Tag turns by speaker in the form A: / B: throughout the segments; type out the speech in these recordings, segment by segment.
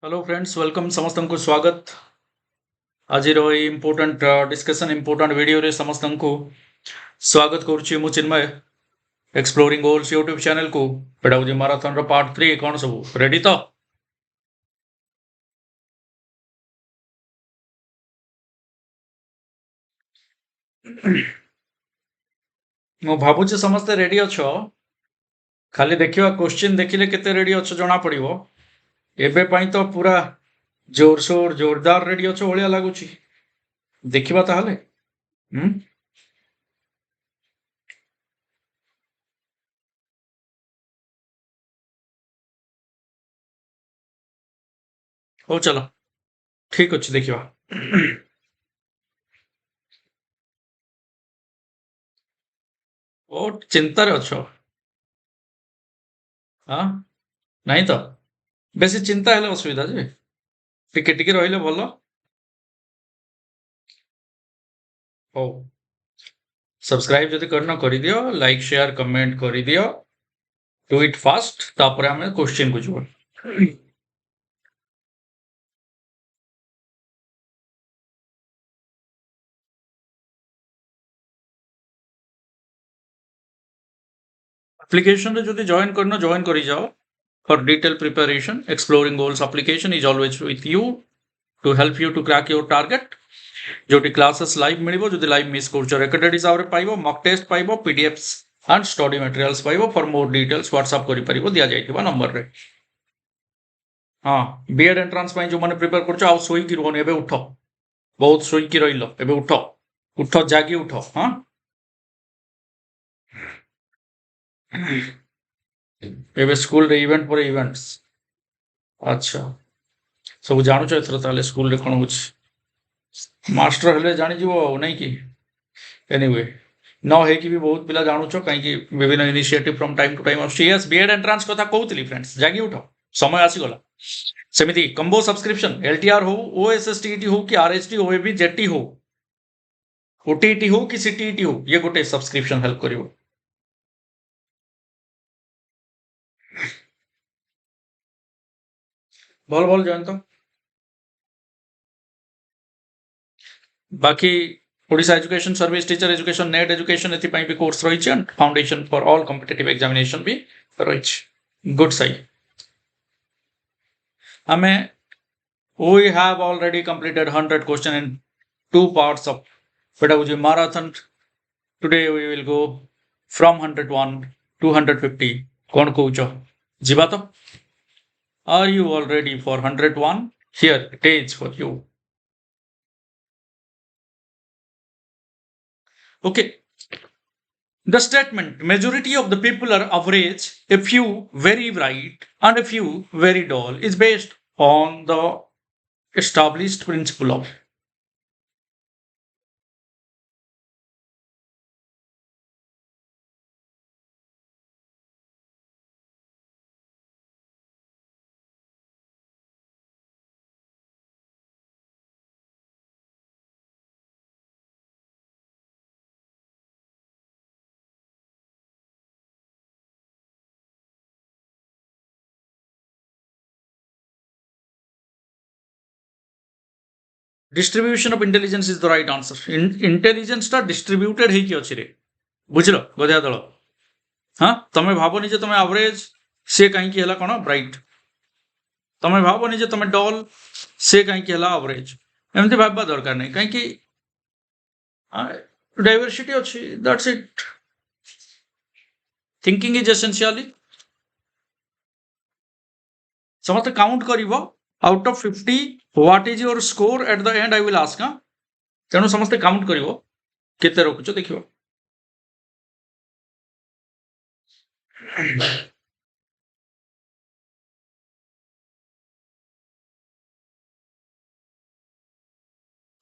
A: Hello friends welcome समस्त को स्वागत आज इम्पोर्टाट डिस्कशन इम्पोर्टाट वीडियो रे समस्त को स्वागत करुच्ची मु चिन्मय एक्सप्लोरिंग गोल्स यूट्यूब चैनल को पेडागोजी मैराथन रो पार्ट 3 कौन सब रेडी तो मु भाबुची समस्त रेडी अच्छो खाली देखिवा क्वेश्चन देखिले केते रेडी अच्छो जना पड़िबो एबे पई तो पूरा जोरसोर जोरदार रेडी अच्छो भलिया लागुची देखिबा ताहले हो चलो ठीक अच्छे देखिबा ओ चिंता रे अच्छो हाँ नहीं तो बेसी चिंता हेले असुविधा जे टिके टिके रहिले भलो हो सब्सक्राइब जदि करना करि दियो लाइक शेयर कमेंट करि दियो डू इट फास्ट तापर हमें क्वेश्चन को जोड़ एप्लीकेशन रे जदि जॉइन करी जाओ for detail preparation exploring goals application is always with you to help you to crack your target जोटी क्लासेस लाइव मिलिबो जदि लाइव मिस करछो रेकॉर्डेड हिसाब रे पाइबो मॉक टेस्ट पाइबो पीडीएफ्स एंड स्टडी मटेरियल्स पाइबो फॉर मोर डिटेल्स व्हाट्सएप करि परिबो दिया जाइथिबा नंबर रे हाँ बीएड एंट्रांस जो मैंने प्रिपेयर कर शोक रुहन एवं उठ बहुत शोक रही एवं उठ उठ जागी उठ हाँ एवं स्कूल रे इवेंट पर इवेंट्स अच्छा सब जानूच एथर ताले स्कूल रे कौन हो मास्टर हेले जानी जीवो नहीं कि एनीवे न है कि भी बहुत पिला जानूच कहीं विभिन्न initiative from time to time yes BEd entrance कथा कहूली फ्रेंड्स जागी उठ समय आसीगला सेमिति कंबो सब्सक्रिप्शन एलटीआर हो ओएसएसटीईटी हो कि आरएचटी हो भी जेटी हो ओटीईटी हो कि सीटीईटी हो ये गोटे सब्सक्रिप्शन हेल्प करिवो भल भल जानतो बाकी Odisha education service teacher education net education एथि भी कोर्स रही है foundation for all competitive examination भी रही गुड सही हमें we have already completed 100 question in 2 parts of pedagogy marathon today we will go from 101 to 150 कौन कहूच जीवा तो are you all ready for 101 here it is for you okay the statement majority of the people are average a few very bright and a few very dull is based on the established principle of distribution of intelligence is the right answer intelligence टा distributed है कि अच्छी रे बुझलो गधा दल हाँ तमे भावनी जे तमे एवरेज से कहीं की हला कोन ब्राइट तमे भावनी जे तमे डल से कहीं की हला एवरेज एमती भाबा दरकार नहीं कहीं की डाइवर्सिटी अच्छी that's it thinking is essentially समस्त काउंट करिवो out of 50 what is your score at the end I will ask हां तेणु समस्त काउंट करिवो केते रखुचो देखिवो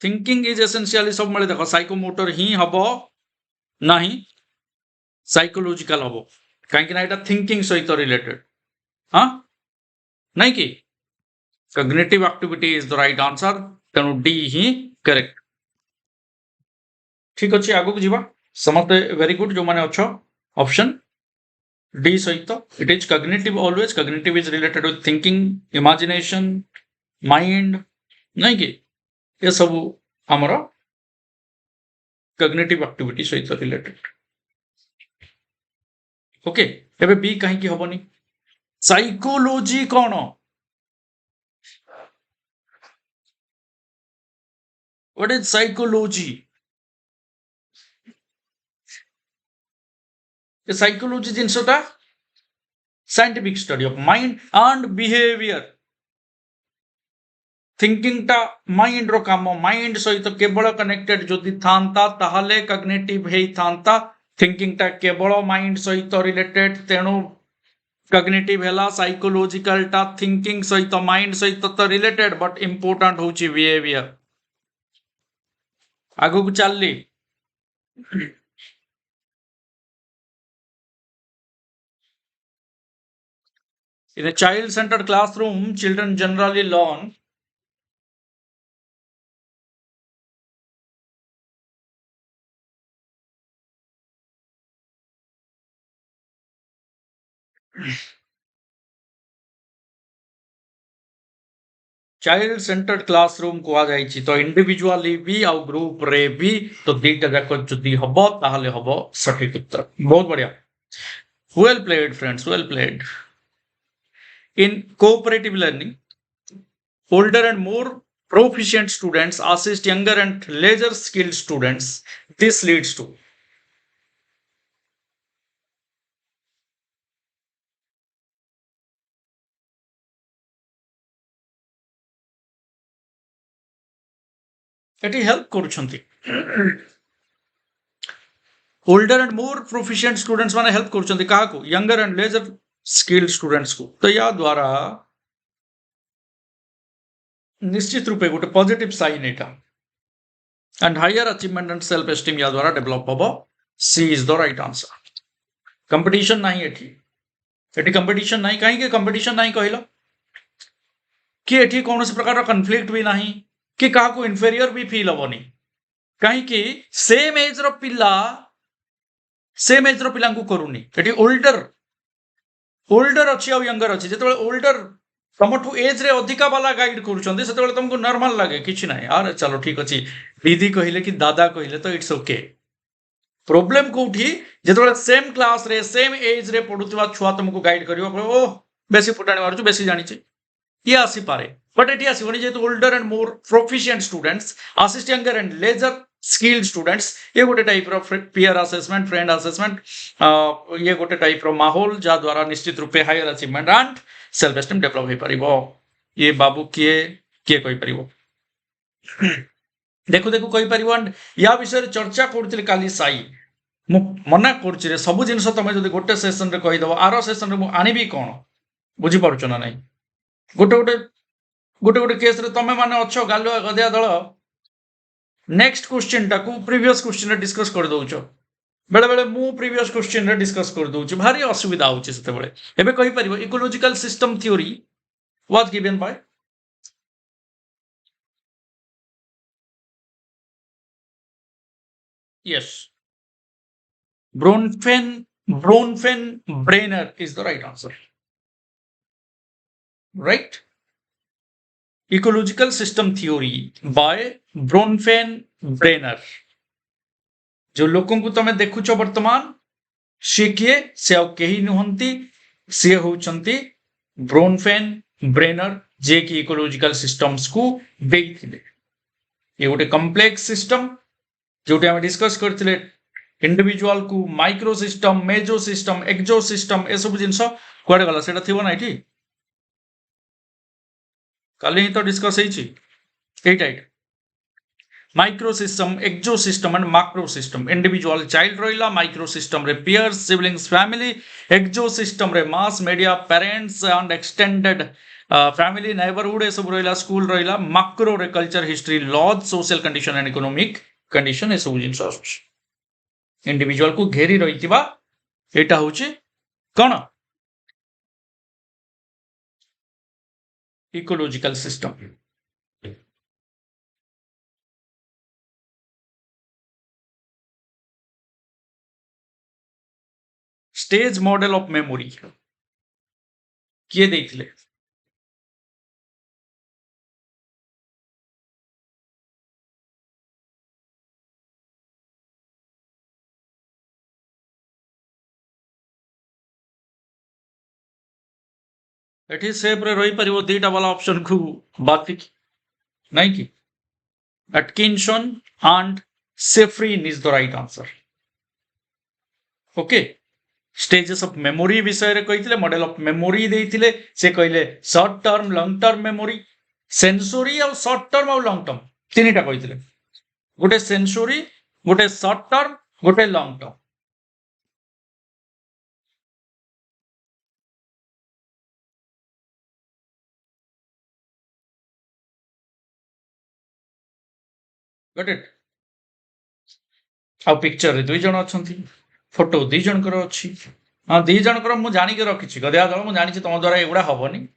A: थिंकिंग इज एसेंशियली सब मिले देखो साइकोमोटर ही हबो नहीं साइकोलॉजिकल हबो कहीं ना एटा थिंकिंग सहित रिलेटेड हाँ नहीं कि cognitive activity is the right answer तेणु डी ही करेक्ट ठीक अच्छे आगु जीवा समस्त वेरी गुड जो माने अच्छो ऑप्शन डी सहित it is cognitive always cognitive is related with thinking imagination mind नहीं कि ये सब हमर कॉग्निटिव एक्टिविटी सहित रिलेटेड। ओके एबे बी कहीं की हबनी साइकोलॉजी कौन व्हाट इज साइकोलॉजी ये साइकोलॉजी जिनसटा scientific study of mind and behaviour thinking टा माइंड रो काम माइंड सहित केवल कनेक्टेड जदि थांता ताहले कॉग्निटिव हेई थांता थिंकिंग टा केवल माइंड सहित रिलेटेड तेणु कॉग्निटिव हैला साइकोलॉजिकल टा थिंकिंग सहित माइंड सहित तो रिलेटेड बट इंपोर्टेंट होची बिहेवियर आगु को चलली in a child centered classroom children generally learn child centred classroom को जाइछि तो इंडिविजुअली भी और ग्रुप रे भी तो दीटा जाक जदि हबो ताहले हबो सटीक उत्तर बहुत बढ़िया well played friends well played in cooperative learning older and more proficient students assist younger and lesser skilled students this leads to एटी हेल्प करूछंती older and more proficient students माने हेल्प करूछंती काहा को younger and lesser skilled students को तो या द्वारा निश्चित रूपे गोटे पॉजिटिव साइन एटा and higher achievement and self esteem या द्वारा डेवलप हबो C is the right answer competition नहीं एटी कंपटीशन नहीं कहीं के कंपटीशन नहीं कहलो कि एटी कौन से प्रकार कन्फ्लिक्ट भी नहीं कि काहा को इन्फेरियर भी फील हबनी कहीं कि सेम एज रो पिला सेम एज रो पिला को करूनी एटी ओल्डर अच्छी और यंगर अच्छी जो ओल्डर तुमठू एज रे अधिका वाला गाइड करूछंती सेतेबेले तुमको नॉर्मल लागे किछि नाही यार चलो ठीक अछि दीदी कहिले कि दादा कहिले तो इट्स ओके प्रॉब्लम कोठी जेतेबेले सेम क्लास रे सेम एज रे पढुतवा छुआ तुमको गाइड करियो ओ बेसी फुटाणी मारुछु बेसी जानिछि ये आसी पारे बट एटी आसीबनी जेतु older and more proficient students assist younger and lesser skilled students ये गोटे टाइप रो पीयर असेसमेंट फ्रेंड असेसमेंट ये गोटे टाइप रो माहौल जा द्वारा निश्चित रूपे higher achievement and self esteem develop हो पारिबो ये बाबू किए किए कहि परिबो देखो देखो कहि परिबो एंड या विषय चर्चा करथिले काली साई मु मना करछि रे सब जिंस तमे जदि गोटे सेशन रे कहि दबो आरो सेशन रे मु आनिबी कोन बुझी पारुछ ना नाही गोटे गोटे गोटे गोटे केस रे तमे माने अच्छो गालुआ गधिया दल नेक्स्ट क्वेश्चन टाकू प्रीवियस क्वेश्चन रे डिस्कस कर दउछो बेले बेले मु प्रीवियस क्वेश्चन रे डिस्कस कर दउछि भारी असुविधा होछि सेते बेले एबे कहि परिबो ecological system theory was given by yes Bronfen Brainer is the right answer right ecological system theory by Bronfenbrenner जो लोकों को तमे देखुछ वर्तमान सी किए से आउ केही नुहंती सी होउछंती ब्रोनफेन ब्रेनर जे कि इकोलॉजिकल सिस्टम्स को देइथिले ये गोटे कॉम्प्लेक्स सिस्टम जोटे हम डिस्कस करथिले इंडिविजुअल को माइक्रो सिस्टम मेजो सिस्टम एक्सो सिस्टम ए सब जिंस कुआडे गला सेटा थिबो ना इठी काली ही तो डिस्कस हेछि एटा micro system exo system and macro system individual child रहिला माइक्रो सिस्टम रे peers siblings family exo system रे mass media parents and extended family neighbourhood ए सब रहिला स्कूल रहिला मैक्रो रे culture history laws social condition and economic condition ए सब जिंस आसुछ इंडिविजुअल को घेरी रहितिबा एटा होछि कोन ecological system stage model of memory किए देखले एठी सेफ रे रही परिवो दीटा वाला ऑप्शन को बाकी नहीं की Atkinson and Shiffrin is the right answer okay stages of memory विषय रे कहिथिले मॉडल ऑफ मेमोरी देइथिले से कहिले short term long term memory sensory और शॉर्ट टर्म और लॉन्ग टर्म तीनटा कहिथिले गोटे सेंसोरी गोटे शॉर्ट टर्म गोटे लॉन्ग टर्म गॉट इट आ पिक्चर रे दुई जण अछंती फोटो दी जनकर अछि हाँ दी जनकर मु जानि के रखिछि गधिया दल मु जानि तम द्वारा एगुडा हबनी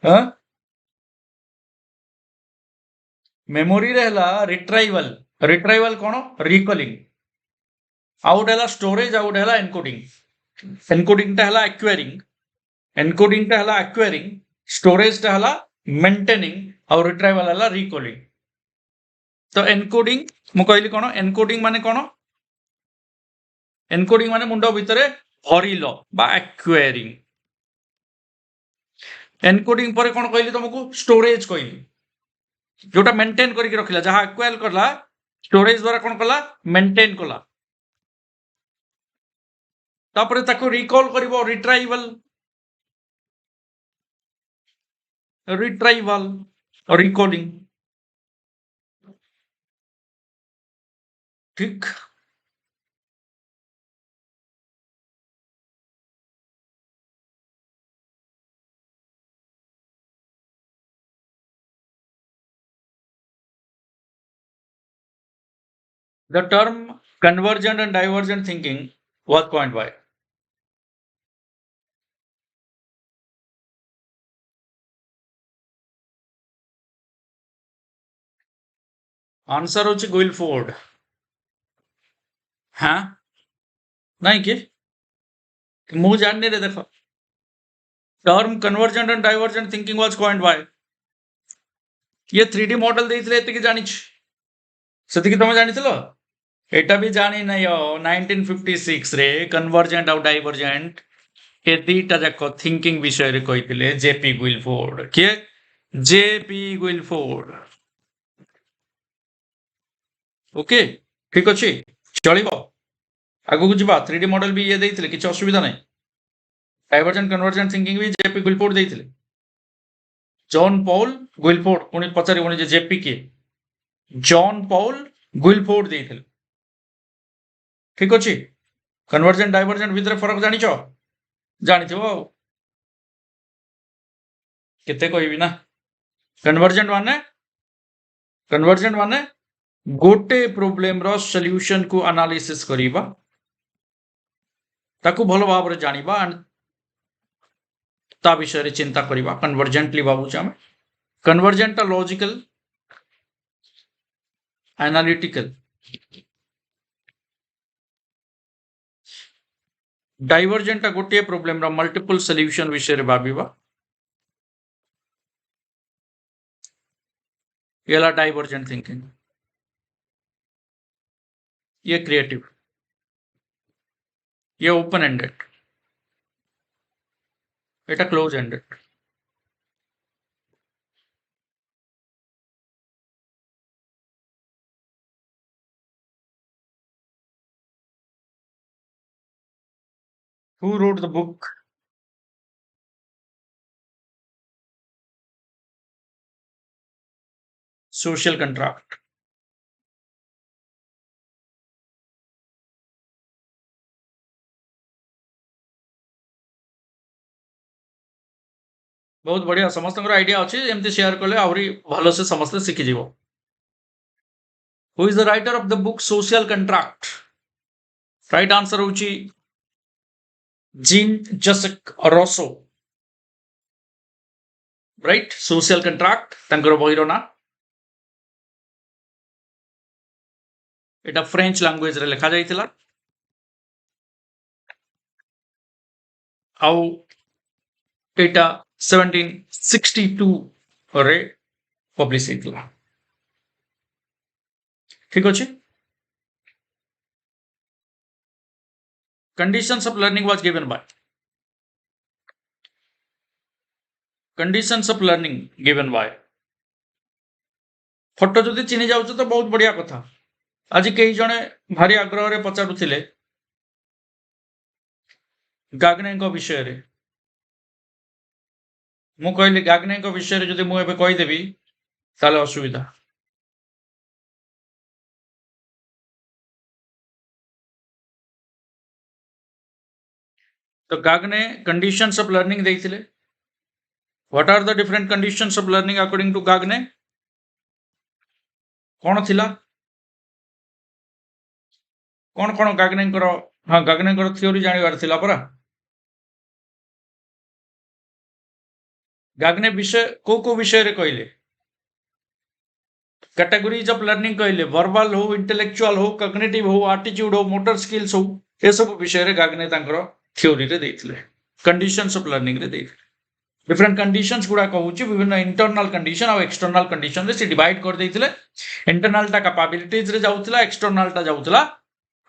A: हाँ मेमोरी रे हला रिट्राइवल रिट्राइवल कोन रिकॉलिंग आउट हला स्टोरेज आउट हला एन्कोडिंग एन्कोडिंग टा हला एक्वायरिंग एन्कोडिंग टा हला एक्वायरिंग स्टोरेज टा हला मेंटेनिंग और रिट्राइवल हला रिकॉलिंग तो एन्कोडिंग मु कहली कोन एन्कोडिंग माने कोन एन्कोडिंग माने मुंडो भितरे भरिलो बा एक्वायरिंग एन्कोडिंग पर कोन कहली तुमको स्टोरेज कहली जोटा मेंटेन करके रखिला जहां एक्वायर करला स्टोरेज द्वारा कोन कला मेंटेन कला तापरे ताको रिकॉल करिवो रिट्राइवल रिट्राइवल रिकॉलिंग ठीक the term convergent and divergent thinking was coined by answer होची गुइलफोर्ड हाँ नहीं कि मु जानने रे देखो term convergent and divergent thinking was coined bye ये 3D मॉडल देइथिले एतिकी जानिछ सेतिकी तमे जानिथिलो एटा भी जानी नहीं हो 1956 रे कन्वर्जेंट और डाइवर्जेंट ए दीटा जाक थिंकिंग विषय रे कहिथिले जेपी गुइलफोर्ड के जेपी गुइलफोर्ड ओके ठीक अछि चलिबो आगु को जिबा 3D मॉडल भी ये देइथिले किछ असुविधा नहीं डाइवर्जेंट कन्वर्जेंट थिंकिंग भी जेपी गुइलफोर्ड देइथिले जॉन पॉल गुइलफोर्ड पुणी पचारि पुणी जे जेपी के जॉन पॉल गुइलफोर्ड देइथिले ठीक अछि कन्वर्जेंट डाइवर्जेंट भितर फरक जानिछ जानिथिबो केते कहबी ना कन्वर्जेंट माने गोटे प्रोब्लेम रो सॉल्यूशन को एनालिसिस करिबा ताकू भलो भाव रे जानिबा ता विषय रे चिंता करिबा कन्वर्जेंटली भाबुछ हम कन्वर्जेंट लॉजिकल एनालिटिकल डाइवर्जेंट गोटे प्रोब्लेम रो मल्टीपल सॉल्यूशन विषय रे भाबिबा येला डाइवर्जेंट थिंकिंग ये क्रिएटिव ये open ended Etah close ended who wrote the book social contract बहुत बढ़िया समस्त आइडिया अच्छे एमती शेयर कले आहरी भल से समस्त शिखी जीव who is the writer of the book social contract right answer होची Jean Jacques Rousseau right social contract तंकर बहिरो ना एटा फ्रेंच लैंग्वेज रे लिखा जाइतिला आउ एटा 1762 रे पब्लिश हेतिला ठीक अछि conditions of learning was given by conditions of learning given by photo जदि चिन्हि जाउछ तो बहुत बढ़िया कथा आज कई जणे भारी आग्रह रे पचारुथिले गाग्ने विषय रे मु कहली गाग्ने विषय रे जदि मु एबे कहि देबी ताले असुविधा तो गाग्ने कंडीशंस ऑफ लर्निंग देइथिले what are the different conditions of learning according to Gagne कोन थिला कोन कोन गाग्ने हां गाग्ने थ्योरी जानिबार थिला परा गाग्ने विषय को विषय रे कहले कैटेगरीज ऑफ लर्निंग कहले वर्बल हो इंटेलेक्चुअल हो कॉग्निटिव हो एटीट्यूड हो मोटर स्किल्स हो ए सब विषय रे गाग्ने तांकर थ्योरी रे देथिले कंडीशंस ऑफ लर्निंग रे देथिले डिफरेंट कंडीशंस गुड़ा कहूँ विभिन्न इंटरनल कंडीशन और एक्सटर्नल कंडीशन से डिवाइड कर देथिले इंटरनल टा कैपेबिलिटीज रे जाउतला एक्सटर्नल टा जाउतला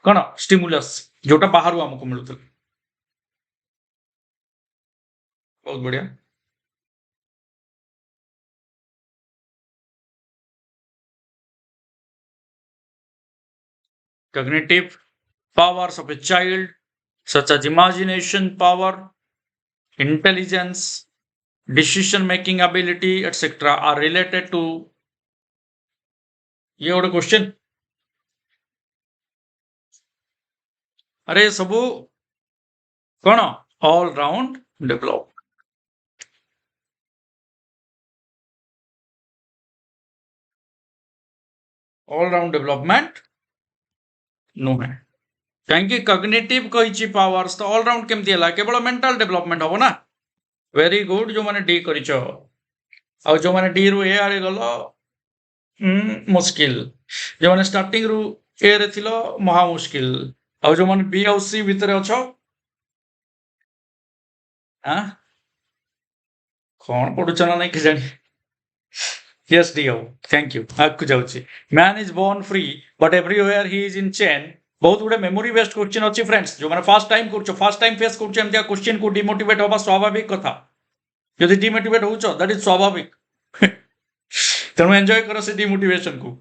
A: कोन स्टिमुलस जोटा बाहरु हमको मिलुतला बहुत बढ़िया cognitive powers of a child such as imagination power intelligence decision making ability etc are related to ये गोटे क्वेश्चन अरे सबू कौन all round develop all round development नुहे कहीं कॉग्निटिव कही पावर्स तो ऑल राउंड केमती है केवल मेंटल डेवलपमेंट हम ना वेरी गुड जो मैंने डी कर जो मैंने डी रु ए आड़े गल मुश्किल जो मैंने स्टार्टिंग रु ए रे थिलो महा मुश्किल आ जो मैंने बी आउ सी भितर अच्छ हाँ कौन पढ़ुच ना नहीं कि जानी Yes, dear. Thank you. आगु जाउची. Man is born free, but everywhere he is in chain. बहुत गुडे मेमोरी बेस्ड क्वेश्चन अच्छी फ्रेंड्स जो मैंने फर्स्ट टाइम करछो फर्स्ट टाइम फेस करछो एमतिया क्वेश्चन को डिमोटिवेट होबा स्वाभाविक कथा यदि डिमोटिवेट होउछो दैट इज स्वाभाविक तेणु एंजॉय करो से डिमोटिवेशन को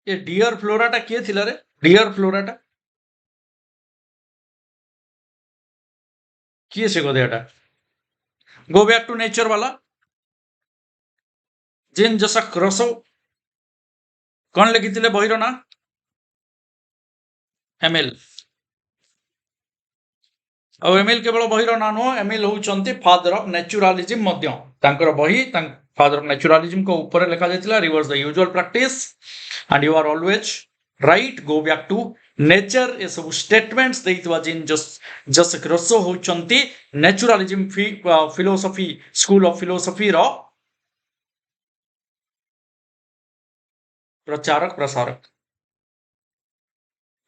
A: ये डियर फ्लोराटा किए थिला रे डियर फ्लोराटा किए से गदेटा गो बैक टू नेचर वाला जेन जसा क्रसो कौन लिखिथिले बहिरो ना एमएल ଆଉ ଏମିଲ କେବଳ ବହିର ନାଁ ନୁହଁ ଏମିଲ ହେଉଛନ୍ତି ଫାଦର ଅଫ୍ ନ୍ୟାଚୁରାଲିଜିମ୍ ମଧ୍ୟ ତାଙ୍କର ବହି ଫାଦର ଅଫ୍ ନ୍ୟାଚୁରାଲିଜିମ୍ଙ୍କ ଉପରେ ଲେଖାଯାଇଥିଲା reverse the usual practice and you are always right go back to nature ଏସବୁ ଷ୍ଟେଟମେଣ୍ଟସ୍ ଦେଇଥିବା ଜିନ୍ ଜସ୍ ରୋସୋ ହେଉଛନ୍ତି ନ୍ୟାଚୁରାଲିଜିମ୍ ଫିଲୋସଫି ସ୍କୁଲ ଅଫ୍ ଫିଲୋସଫିର ପ୍ରଚାରକ ପ୍ରସାରକ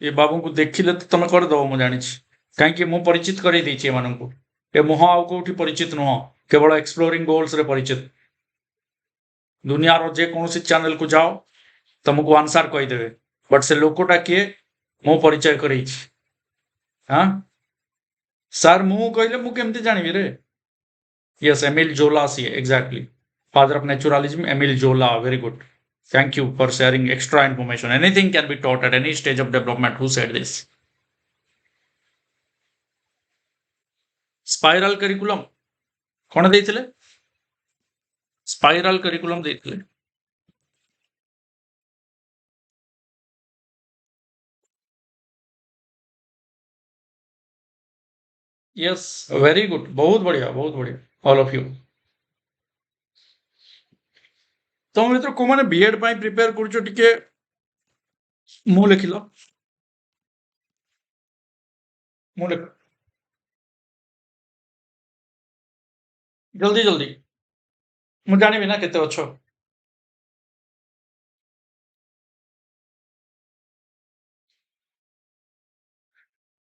A: ଏ ବାବୁଙ୍କୁ ଦେଖିଲେ ତ ତମେ କରିଦବ ମୁଁ ଜାଣିଛି कहीं मु परिचित कर मुह आउ कौटी परिचित नुह केवल एक्सप्लोरिंग गोल्स रे परिचित दुनिया रो जे कौन चैनल को जाओ तुमको आंसर कहीदेवे बट से लोकटा किए मो परिचय कर हाँ सर मु कहले मु केमती जानिबी रे यस एमिल जोला सी exactly father of naturalism Emile Zola very good thank you for sharing extra information anything can be taught at any stage of development who said this spiral curriculum कौन देइथिले spiral curriculum देइथिले yes very good बहुत बढ़िया all of you तुम मित्र को माने BEd पाई prepare करछो टिके मु लिखिलो मु लिख जल्दी जल्दी मु जानिबी ना केते अच्छो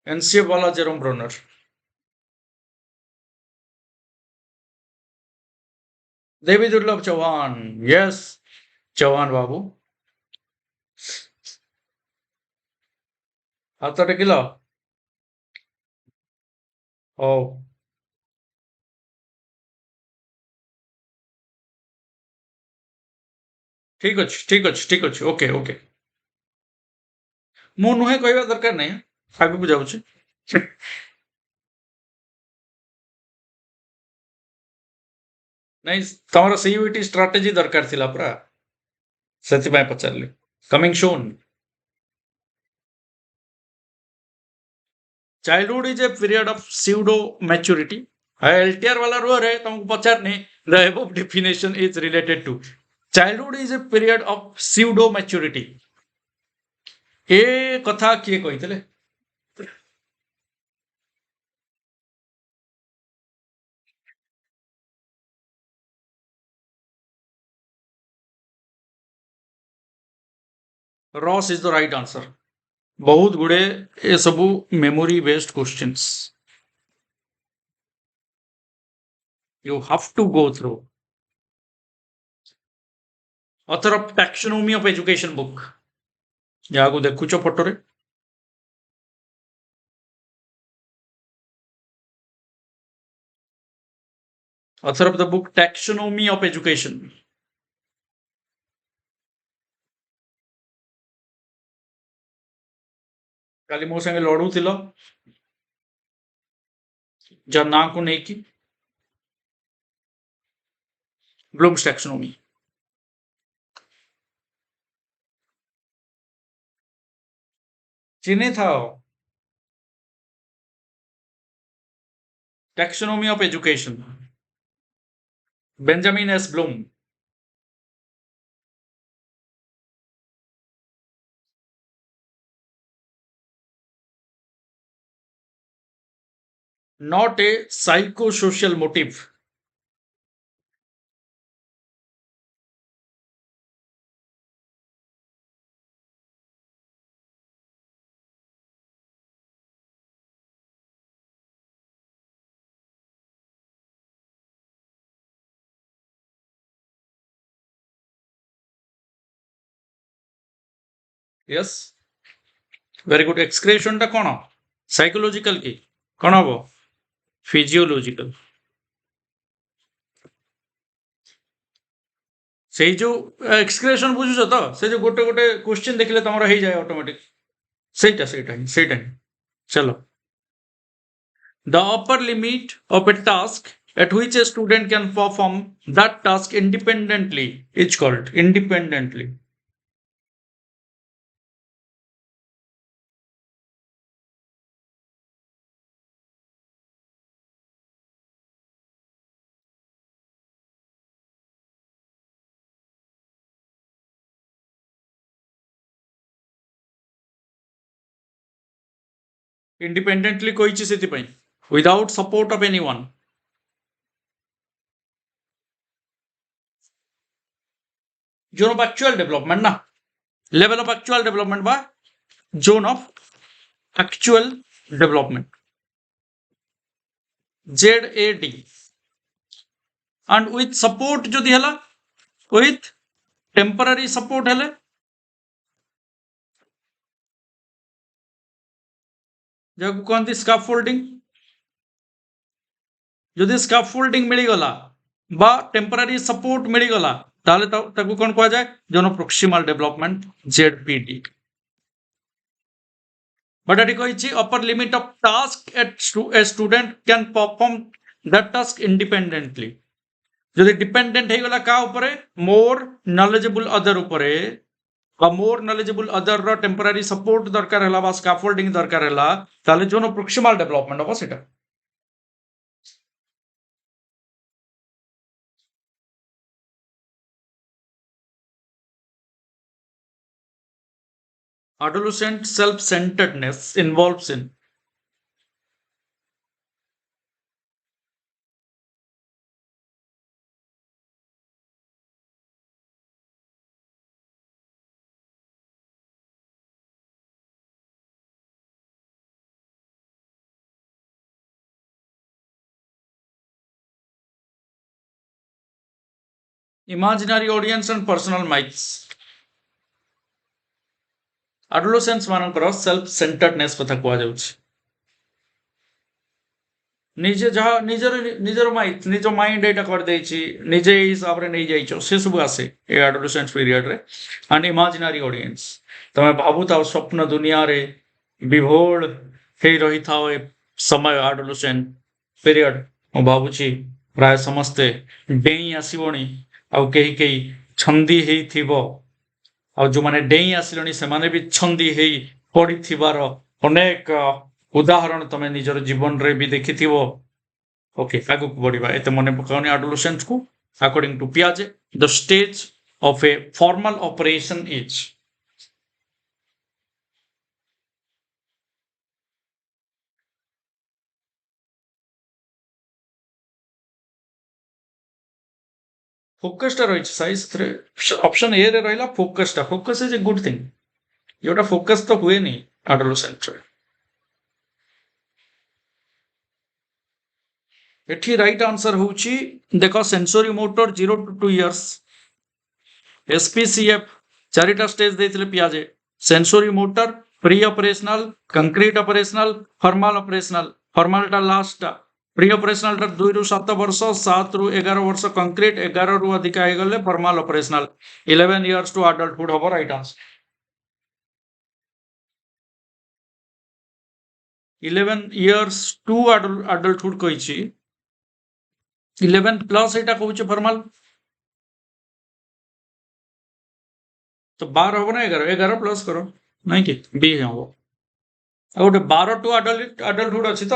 A: एनसीए वाला जेरोम ब्रोनर। देवी दुर्लभ चौहान। यस, चौहान बाबू। हाथ टेकिल। हौ। ठीक अच्छे ठीक अच्छे, ओके ओके। ମୁଁ ନୁହେଁ କହିବା ଦରକାର ନାହିଁ, ଆଗକୁ ଯାଉଛି। ନାଇଁ, ତମର ସିୟୁଟି ଷ୍ଟ୍ରାଟେଜି ଦରକାର ଥିଲା ପରା, ସେଥିପାଇଁ ପଚାରିଲି। Coming Sun. Childhood is a period of pseudo maturity. LTR वाला रो रहे तुमको पचारने, the above definition is related to. Childhood is a period of pseudo maturity. ए कथा किए कहितले? Ross is the right answer. बहुत गुड़े ए सबू memory based questions. You have to go through. Author of Taxonomy of Education book. ଯାହାକୁ ଦେଖୁଛ ଫଟୋରେ, author of the book Taxonomy of Education. କାଲି ମୋ ସାଙ୍ଗେ ଲଢୁଥିଲ ଯାହା ନାଁକୁ ନେଇକି, Bloom's Taxonomy. चिन्हे था Taxonomy of Education. Benjamin S. Bloom. Not a psychosocial motive. Yes. Very good. Excretion टा कौन? Psychological की कौन हबो? Physiological. ସେଇ ଯୋଉ ଏକ୍ସକ୍ରେସନ ବୁଝୁଛ ତ, ସେ ଯୋଉ ଗୋଟେ ଗୋଟେ କ୍ୱେଶ୍ଚିନ୍ ଦେଖିଲେ ତମର ହେଇଯାଏ ଅଟୋମେଟିକ, ସେଇଟା ହିଁ। ଚलो। The upper limit of a task at which a student can perform that task independently is called independently. Independently କହିଛି ସେଥିପାଇଁ, without support of anyone. Zone of actual development ना, level of actual development बा zone of actual development, ZAD. And with support যদি ହେଲା, with temporary support ହେଲେ, ଯାହାକୁ କହନ୍ତି scaffolding. ଯଦି scaffolding ମିଳିଗଲା বা temporary support ମିଳିଗଲା, ତାହେଲେ ତାକୁ କଣ କୁହାଯାଏ? Zone of proximal development, ZPD. But ଏଠି କହିଛି upper limit of task a student can perform that task independently. ଯଦି dependent ହେଇଗଲା କାହା ଉପରେ? more knowledgeable other ଉପରେ, বা more knowledgeable other ର temporary support ଦରକାର ହେଲା ବା scaffolding ଦରକାର ହେଲା, ତାହେଲେ ଜୋନ୍ ଅଫ୍ proximal development ହବ ସେଟା। Adolescent self-centeredness involves in imaginary audience and personal myths. Adolescents ମାନଙ୍କର self centeredness କଥା କୁହାଯାଉଛି। ନିଜେ ଯାହା ନିଜର ନିଜ ମାଇଣ୍ଡ ଏଇଟା କରିଦେଇଛି ନିଜେ ଏଇ ହିସାବରେ ନେଇଯାଇଛ ସେ ସବୁ ଆସେ ଏ ଆଡୋଲେସେନ୍ସ ପିରିୟଡରେ। ଆଣ୍ଡ ଇମାଜିନାରୀ ଅଡିଏନ୍ସ ତମେ ଭାବୁଥାଅ ସ୍ୱପ୍ନ ଦୁନିଆରେ ବିଭୋଳ ହେଇ ରହିଥାଅ ଏ ସମୟ ଆଡୋଲେସେନ୍ଟ ପିରିୟଡ। ମୁଁ ଭାବୁଛି ପ୍ରାୟ ସମସ୍ତେ ଡେଇଁ ଆସିବଣି ଆଉ କେହି କେହି ଛନ୍ଦି ହେଇଥିବ ଆଉ ଯୋଉମାନେ ଡେଇଁ ଆସିଲେଣି ସେମାନେ ବି ଛନ୍ଦି ହେଇ ପଡିଥିବାର ଅନେକ ଉଦାହରଣ ତମେ ନିଜର ଜୀବନରେ ବି ଦେଖିଥିବ। ଓକେ ଆଗକୁ ବଢିବା ଏତେ ମନେ ପକାଉନି ଆଡୋଲେସେନ୍ସକୁ। ଆକର୍ଡିଂ ଟୁ ପିଆଜେ the stage of a formal operation is. ଫୋକସଟା ରହିଛି ସାଇ ସେଥିରେ ଅପସନ ଏ ରେ ରହିଲା ଫୋକସଟା। Focus is a good thing ଯୋଉଟା ଫୋକସ ତ ହୁଏନି ଆଡୋଲେସେନ୍ସରେ। ଏଠି ରାଇଟ୍ ଆନ୍ସର ହଉଛି ଦେଖ sensory motor 0 to 2 years SPCF ଚାରିଟା ଷ୍ଟେଜ ଦେଇଥିଲେ ପିଆଜେ। Sensory motor pre operational concrete operational formal operational. ଫର୍ମାଲଟା ଲାଷ୍ଟଟା ପ୍ରି ଅପରେସନାଲଟା 2 ରୁ 7 ବର୍ଷ 7 ରୁ 11 ବର୍ଷ କଂକ୍ରିଟ 11 ରୁ ଅଧିକା ହେଇଗଲେ ଫର୍ମାଲ ଅପରେସନାଲ 11 years ଟୁ ଆଡଲ୍ଟହୁଡ ହବ ରାଇଟ୍ ଆନ୍ସର। 11 years ଟୁ ଆଡଲ୍ଟହୁଡ କହିଛି 11 ପ୍ଲସ୍ ଏଇଟା କହୁଛି ଫର୍ମାଲ ତ 12 ହବ ନା 11 11 ପ୍ଲସ୍ କର ନାଇଁ କି ବି ହବ। ଆଉ ଗୋଟେ 12 ଟୁ ଆଡଲ୍ଟହୁଡ ଅଛି ତ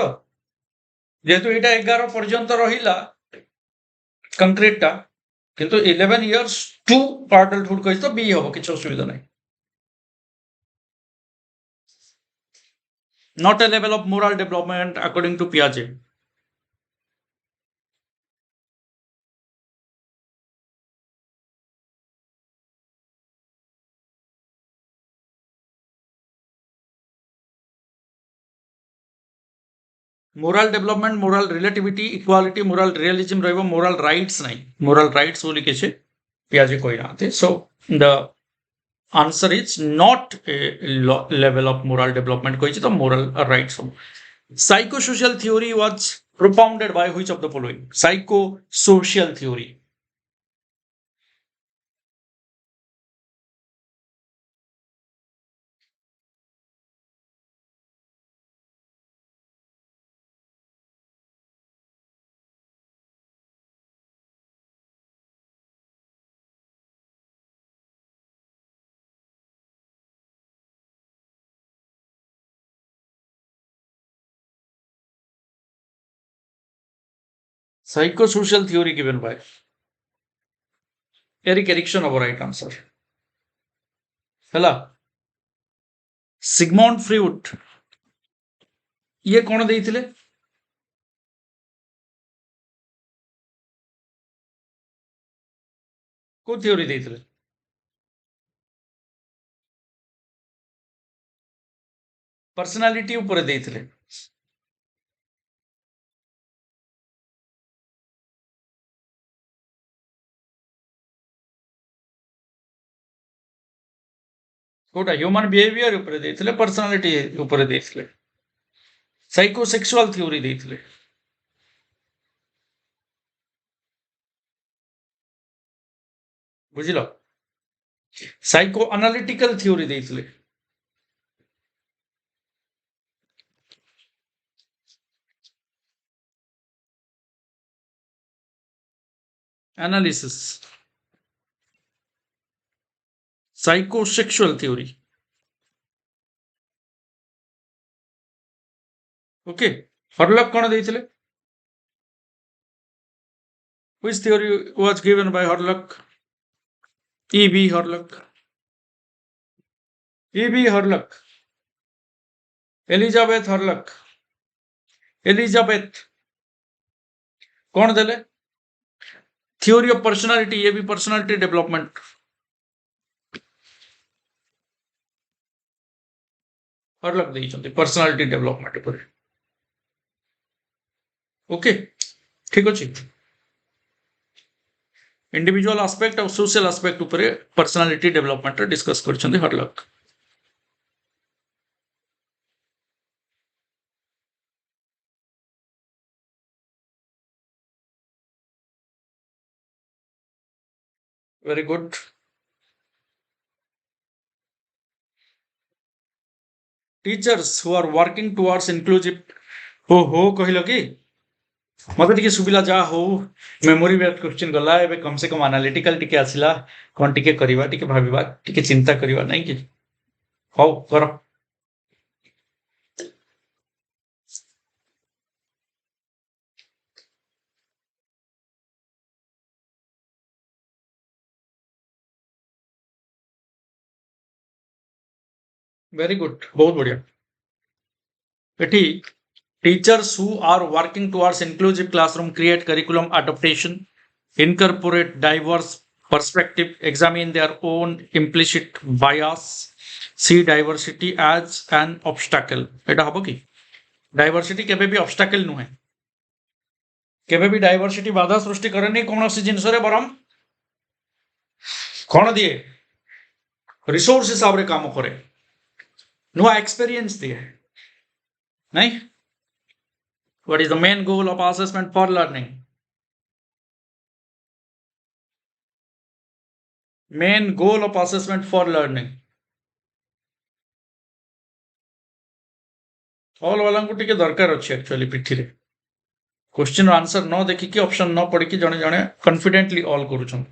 A: ଯେହେତୁ ଏଇଟା 11 ପର୍ଯ୍ୟନ୍ତ ରହିଲା କଂକ୍ରିଟଟା କିନ୍ତୁ 11 years ଟୁ ଆଡଲ୍ଟହୁଡ କହିଛି ତ ବି ହବ କିଛି ଅସୁବିଧା ନାହିଁ। Not a level of moral development according to Piaget. Morale development morale relativity equality morale realism रहिबो मोराल राइट्स नहीं मोराल राइट्स बोली किछि पियाजे कोइ नाते। So the answer is not a level of morale development कोइ तो moral rights. Psychosocial theory was propounded by which of the following? Psychosocial theory. Psychosocial theory given by Erik Erikson of right answer ହେଲା। Sigmund fruit ये कौन ଦେଇଥିଲେ? को theory ଦେଇଥିଲେ? Personality ऊपर ଦେଇଥିଲେ। कोटा ह्यूमन बिहेवियर ऊपर ଦେଇଥିଲେ पर्सनालिटी ऊपर ଦେଇଥିଲେ। साइकोसेक्सुअल थ्योरी ଦେଇଥିଲେ। बुझिलो साइको एनालिटिकल थ्योरी ଦେଇଥିଲେ। Analysis psychosexual theory okay. Hurlock कौन ଦେଇଥିଲେ? Which theory was given by Hurlock? E.B. Hurlock. E.B. Hurlock. Elizabeth Hurlock. Elizabeth कौन देले? थ्योरी ऑफ पर्सनालिटी ये भी पर्सनालिटी डेवलपमेंट हरलक ଦେଇଛନ୍ତି पर्सनालिटी डेवलपमेंट पर। ओके ठीक अछि। इंडिविजुअल आस्पेक्ट और सोशल आस्पेक्ट ऊपर पर्सनालिटी डेवलपमेंट डिस्कस करछन्ती Hurlock. Very good. Teachers who are working towards inclusive हो कहल कि मत टे सुविधा जहाँ हो मेमोरी बेस्ड क्वेश्चन गला एबे कम से कम एनालिटिकल टिके आसिला कौन टिके करिवा टिके भाबिबा टिके चिंता करिवा नहीं कि हो कर। वेरी गुड बहुत बढ़िया। Eighty teachers who are working towards inclusive classroom create curriculum adaptation incorporate diverse perspective, examine their own implicit bias, see diversity as an obstacle। এটা হবো কি डाइवर्सिटी केबे भी obstacle नुहे केबे भी डाइवर्सिटी बाधा सृष्टि करेनी कौनसी जिनस रे बरम कौन दिए रिसोर्स हिसाब रे काम करे नुआ एक्सपीरियंस दिए नहीं। what is the main goal of assessment for learning? main goal of assessment for learning all वाला को टिके दरकार अछि एक्चुअली पिठी रे क्वेश्चन आंसर न देखि कि ऑप्शन न पढ़ी कि जने जने कॉन्फिडेंटली ऑल करूछन।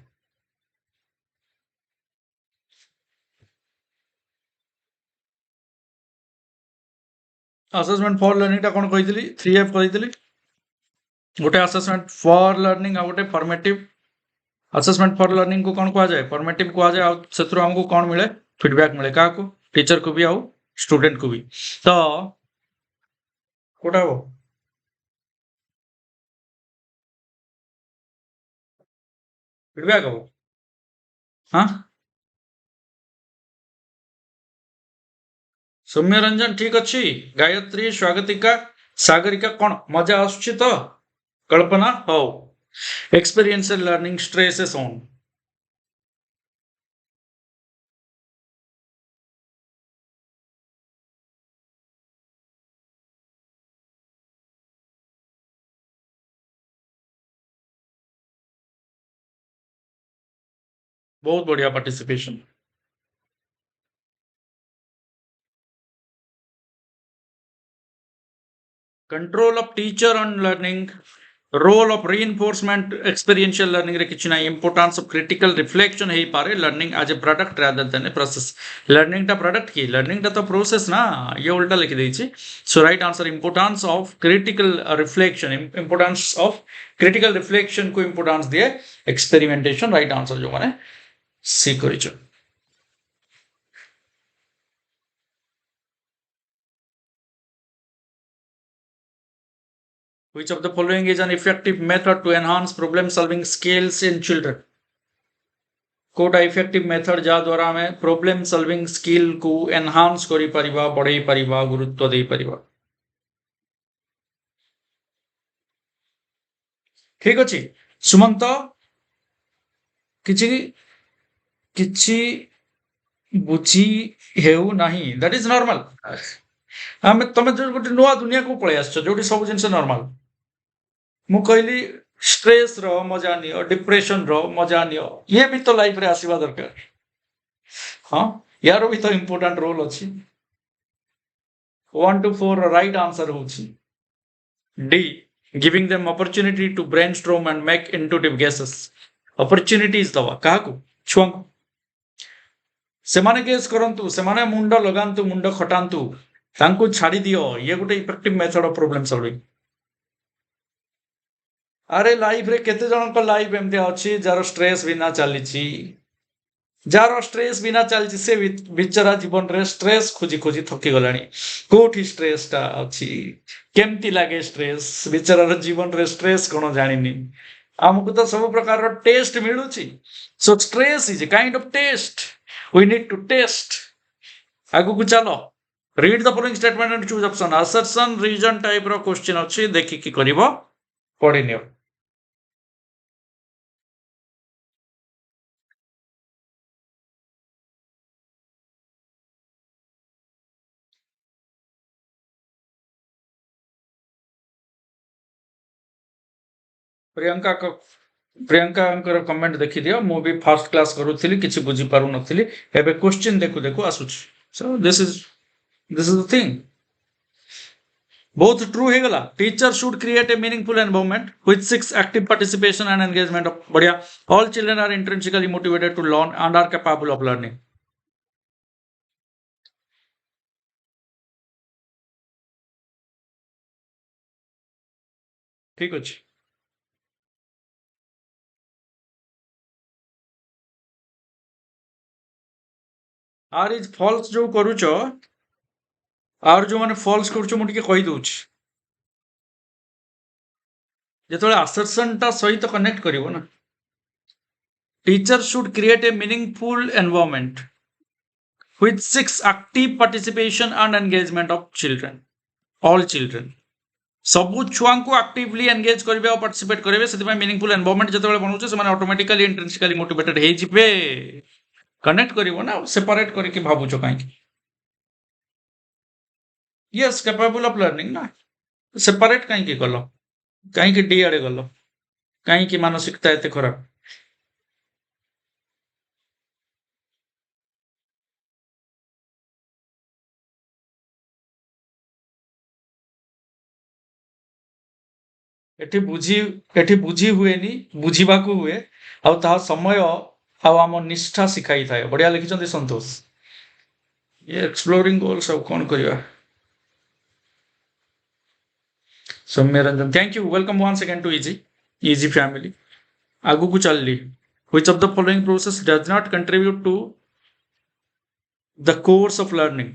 A: असेसमेंट फॉर लर्निंग ता कोन कहितली 3F कहितली गोटे असेसमेंट फॉर लर्निंग आ गोटे फॉर्मेटिव। असेसमेंट फॉर लर्निंग को कौन कहा जाए फॉर्मेटिव कहा जाए आ सेतरो हमको कौन मिले फीडबैक मिले का को टीचर को भी आ स्टूडेंट को भी तो कोटा हो फीडबैक हो। हाँ सौम्य रंजन ठीक अच्छी गायत्री स्वागतिका सागरिका कौन मजा आसुची तो कल्पना हो experiential learning stress is on. बहुत बढ़िया participation. Control of teacher on learning role of reinforcement experiential learning रे किछि ना इंपोर्टेंस ऑफ क्रिटिकल रिफ्लेक्शन हे पारे learning as a product rather than a process. Learning टा प्रोडक्ट की लर्निंग टा तो प्रोसेस ना ये उल्टा लिख देछि। So right answer importance of critical reflection importance of critical reflection को इंपोर्टेंस दिए एक्सपेरिमेंटेशन राइट आंसर जो माने सी करिछ। Which of the following is an effective method to enhance problem solving skills in children? कोटा इफेक्टिव मेथड जा द्वारा हमें problem solving skill को enhance करि परिबा बढ़ाई परिबा गुरुत्व दे परिबा। ठीक अछि सुमंत किछि किछि बुझी हेउ नाही दैट इज नॉर्मल। हम तमे जो गोटे नुआ दुनिया को पळे आछो जोटी सब जिंस नॉर्मल मु कहली स्ट्रेस रो मजा नियो डिप्रेशन रो मजा नियो ये भी तो लाइफ रे आसीबा दरकार। हाँ यार भी तो इंपोर्टेंट रोल अछि। 1 to 4 राइट आंसर होछि D giving them opportunity to brainstorm and make intuitive guesses. Opportunities दवा काहा को छुआ को से माने गेस करंतु से माने मुंड लगांतु मुंड खटांतु तांको छाड़ी दियो ये गोटे effective method of problem solving. अरे लाइफ रे केते जन को लाइफ एमते अछि जार स्ट्रेस बिना चलीची जार स्ट्रेस बिना चलची से बिचरा जीवन रे स्ट्रेस खोजी खोजी थकी गलानी कोठी स्ट्रेस ता अछि केमती लागे स्ट्रेस बिचरा रे जीवन रे स्ट्रेस कोन जानिनी हमको तो सब प्रकार रो टेस्ट मिलुची। So stress is a kind of test we need to test. आगु को चलो read the following statement and choose option assertion reason type रो क्वेश्चन अछि देखि कि करबो पढि नियो। प्रियंका को प्रियंका कमेंट देखि दियो मु भी फर्स्ट क्लास करूथिली किछि बुझी पारु नथिली एबे क्वेश्चन देखु देखु आसुछ so this is the thing both true ହେଇଗଲା teacher should create a meaningful environment which seeks active participation and engagement of बढ़िया all children are intrinsically motivated to learn and are capable of learning ठीक अछि are is false जो करूछ are जो माने false करूछ मु टिके कहि दउछ जेतोले assertion ता सहित कनेक्ट करिवो ना teacher should create a meaningful environment which seeks active participation and engagement of children all children ସବୁ ଛୁଆଙ୍କୁ ଆକ୍ଟିଭଲି ଏନଗେଜ କରିବେ ଆଉ ପାର୍ଟିସିପେଟ କରିବେ ସେଥିପାଇଁ ମିନିଂଫୁଲ ଏନଭାୟରନମେଣ୍ଟ ଯେତେବେଳେ ବନଉଛେ ସେମାନେ ଅଟୋମେଟିକାଲି ଇଣ୍ଟ୍ରେନ୍ସିକାଲି ମୋଟିଭେଟେଡ ହେଇଯିବେ କନେକ୍ଟ କରିବ ନା ସେପାରେଟ କରିକି ଭାବୁଛ କାହିଁକି ୟେସ୍ କେପାବୁଲ ଅଫ ଲର୍ଣ୍ଣିଂ ନା ସେପାରେଟ କାହିଁକି କଲ କାହିଁକି ଡି ଆଡେ ଗଲ କାହିଁକି ମାନସିକତା ଏତେ ଖରାପ ଏଠି ବୁଝି ଏଠି ବୁଝି ହୁଏନି ବୁଝିବାକୁ ହୁଏ ଆଉ ତାହା ସମୟ ଆଉ ଆମ ନିଷ୍ଠା ଶିଖାଇଥାଏ ବଢିଆ ଲେଖିଛନ୍ତି ସନ୍ତୋଷ ଇଏ ଏକ୍ସପ୍ଲୋରିଂ ଗୋଲ୍ସ ଆଉ କଣ କରିବା Soumya Ranjan thank you welcome once again to easy family आगु को चलली which of the following process does not contribute to the course of learning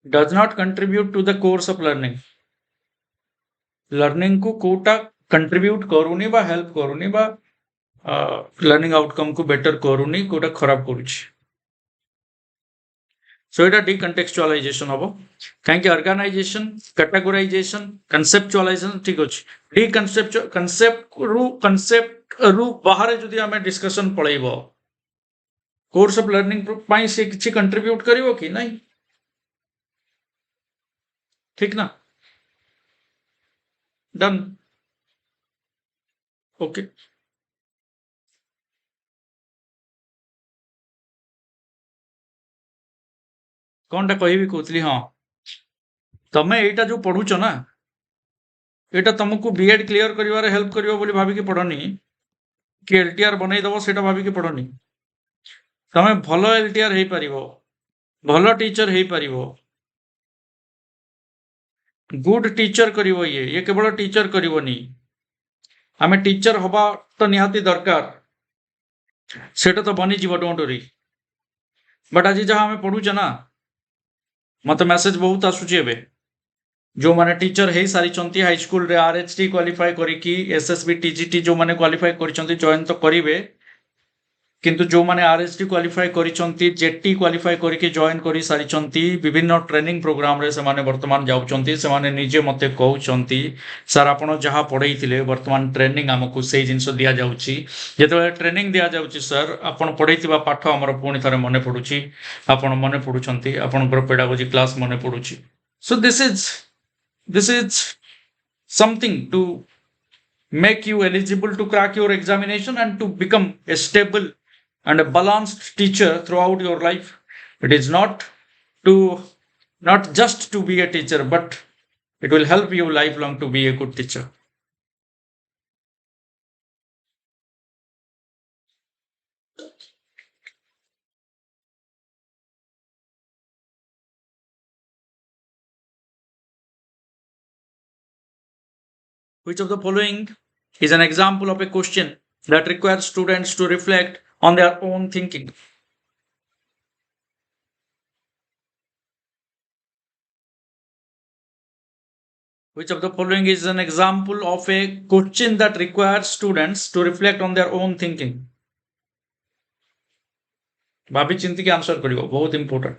A: does not contribute to the course of learning learning को Kota contribute करूनी बा help करूनी बा learning outcome को better करूनी Kota खराब करूची सो एटा डिकंटेक्चुअलाइजेशन हबो काहे कि ऑर्गेनाइजेशन कैटेगराइजेशन कंसेप्चुअलाइजेशन ठीक अछि कंसेप्ट रु बाहर जदि हमें डिस्कशन पळैबो कोर्स ऑफ लर्निंग पाई से किछि कंट्रीब्यूट करिवो कि नहीं ठीक ना डन ओके कोनटा कहबी कहतली हां तमे एटा जो पढुछ ना एटा तुमको बीएड क्लियर करिवारे हेल्प करिवो बोली भाबी के पढनी कि एलटीआर बनै दबो सेटा भाबी के पढनी तमे भलो एलटीआर हेई परिवो भलो टीचर हेई परिवो गुड टीचर करिवो ये केवल टीचर करिवोनी आमे टीचर हबा तो निहाती दरकार सेटा तो बनी जीव डोंट वरी बट आज जहाँ आमे पढुछ ना मते मेसेज बहुत आसुची एबे जो माने टीचर हेई सारी हाई स्कूल रे आरएचटी क्वालिफाई करिकी एसएसबी टीजीटी जो माने क्वालिफाई करिसंती जॉइन तो करिवे किंतु जो माने आरएचटी क्वालिफाई करिसंती जेटी क्वालिफाई करिकी जॉइन करि सारिसंती विभिन्न ट्रेनिंग प्रोग्राम रे से माने वर्तमान जाउचंती से माने निजे मते कहउचंती सर आपण जहाँ पढैथिले वर्तमान ट्रेनिंग हमकु सेही जिंस दिया जाउची जेतेबेले ट्रेनिंग दिया जाउची सर आपण पढैतिबा पाठ हमर पुणी थरे मने पडुची आपण मने पडुचंती आपणकर पेडागोजी क्लास मने पडुची सो this is something to make you eligible to crack your examination and to become a stable and a balanced teacher throughout your life it is to not just to be a teacher but it will help you lifelong to be a good teacher which of the following is an example of a question that requires students to reflect on their own thinking which of the following is an example of a question that requires students to reflect on their own thinking भाभी चिंती के answer करियो बहुत important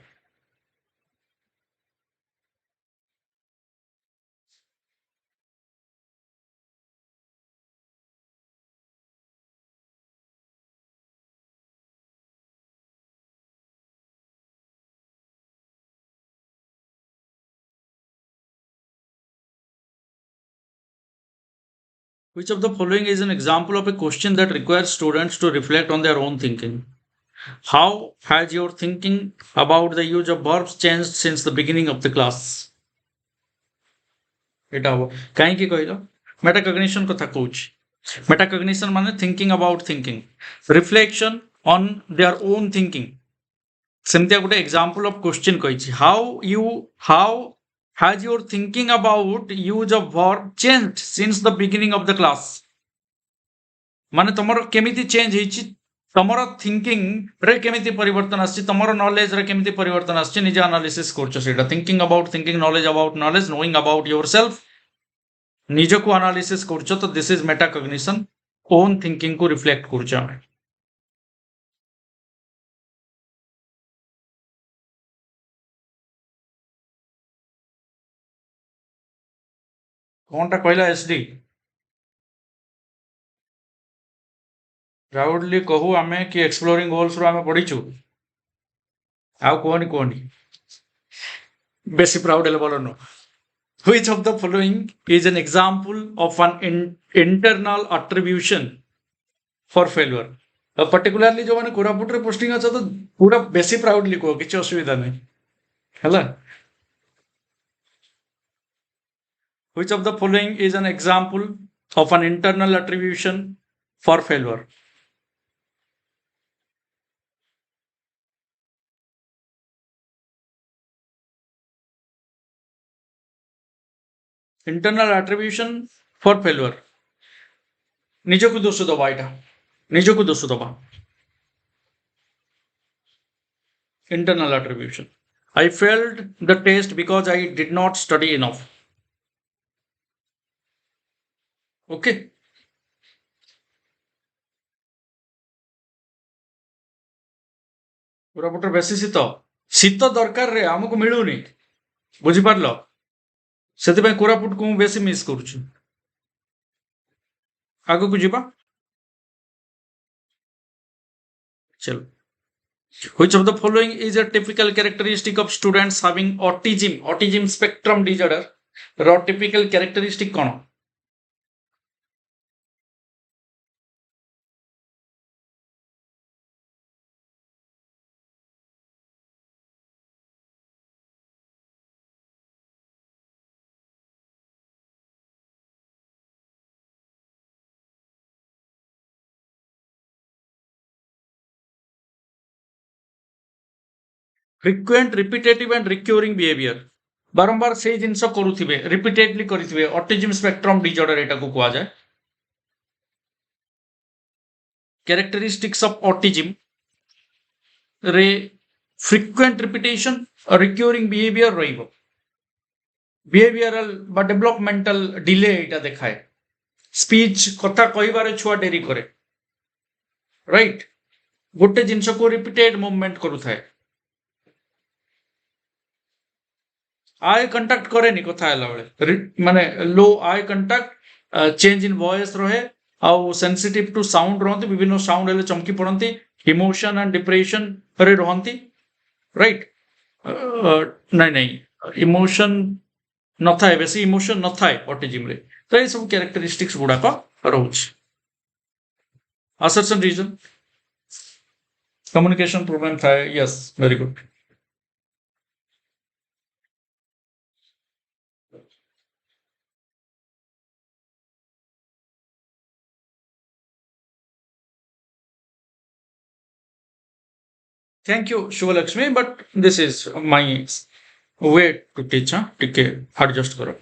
A: Which of the following is an example of a question that requires students to reflect on their own thinking? How has your thinking about the use of verbs changed since the beginning of the class? এটা হবো କାହିଁକି କହିଲ metaCognition କଥା କହୁଛି metaCognition ମାନେ thinking about thinking reflection on their own thinking ସେମିତିଆ ଗୋଟେ example of question କହିଛି how has your thinking about use of verb changed since the beginning of the class ମାନେ ତମର କେମିତି ଚେଞ୍ଜ ହେଇଛି ତମର ଥିଙ୍କିଂ ରେ କେମିତି ପରିବର୍ତ୍ତନ ଆସିଛି ତମର ନଲେଜ ରେ କେମିତି ପରିବର୍ତ୍ତନ ଆସିଛି ନିଜେ ଆନାଲିସିସ୍ କରୁଛ ସେଇଟା thinking about thinking knowledge about knowledge knowing about yourself ନିଜକୁ ଆନାଲିସିସ୍ କରୁଛ ତ this is metacognition own thinking କୁ ରିଫ୍ଲେକ୍ଟ କରୁଛ ଆମେ କଣଟା କହିଲା ଏସଡି ପ୍ରାଉଡଲି କହୁ ଆମେ କି ଏକ୍ସପ୍ଲୋରିଂ ଗୋଲ୍ସ ରୁ ଆମେ ପଢିଛୁ ଆଉ କୁହନି ବେଶୀ ପ୍ରାଉଡ ହେଲେ ଭଲ ନୁହଁ Which of the following is an example of an internal attribution for failure? Particularly जो मैंने कोरापुट रे पोस्टिंग अच्छा तो पूरा बेसी प्राउडली कहो किसी असुविधा नहीं हैला Which of the following is an example of an internal attribution for failure? Internal attribution for failure. ନିଜକୁ ଦୋଷ ଦବା ଏଇଟା ନିଜକୁ ଦୋଷ ଦବା internal attribution. I failed the test because I did not study enough. Okay. କୋରାପୁଟରେ ବେଶୀ ଶୀତ ଦରକାରରେ ଆମକୁ ମିଳୁନି ବୁଝିପାରିଲ ସେଥିପାଇଁ କୋରାପୁଟକୁ ମୁଁ ବେଶୀ ମିସ୍ କରୁଛି ଆଗକୁ ଯିବା ଚଲ Which of the following is a typical characteristic of students having autism spectrum disorder ର typical characteristic କଣ frequent repetitive and recurring behavior ବାରମ୍ବାର ସେଇ ଜିନିଷ କରୁଥିବେ ରିପିଟେଡଲି କରିଥିବେ ଅଟିଜିମ୍ ସ୍ପେକ୍ଟ୍ରମ୍ ଡିଜର୍ଡର ଏଟାକୁ କୁହାଯାଏ characteristics of autism ରେ frequent repetition recurring behavior ରହିବ behavioral বা developmental delay ଏଟା ଦେଖାଏ ସ୍ପିଚ୍ କଥା କହିବାରେ ଛୁଆ ଡେରି କରେ ରାଇଟ୍ ଗୋଟେ ଜିନିଷକୁ ରିପିଟେଡ୍ ମୁଭମେଣ୍ଟ କରୁଥାଏ आई कंटाक्ट करेनि कथा ହେଲା ବେଳେ ମାନେ लो आई कंटाक्ट चेंज इन वॉइस रहे आउ सेंसिटिव टू साउंड रहंती विभिन्न साउंड हेले चमकी पड़ंती इमोशन एंड डिप्रेशन रे रहंती राइट नहीं इमोशन न थाए बेसी इमोशन न थाए ऑटिज्म रे तो ये सब कैरेक्टरिस्टिक्स गुडा का रहउछ assertion reason communication problem थाए yes very good Thank you, Shubhalakshmi, but this is my way to teach. ठीक है, adjust करो.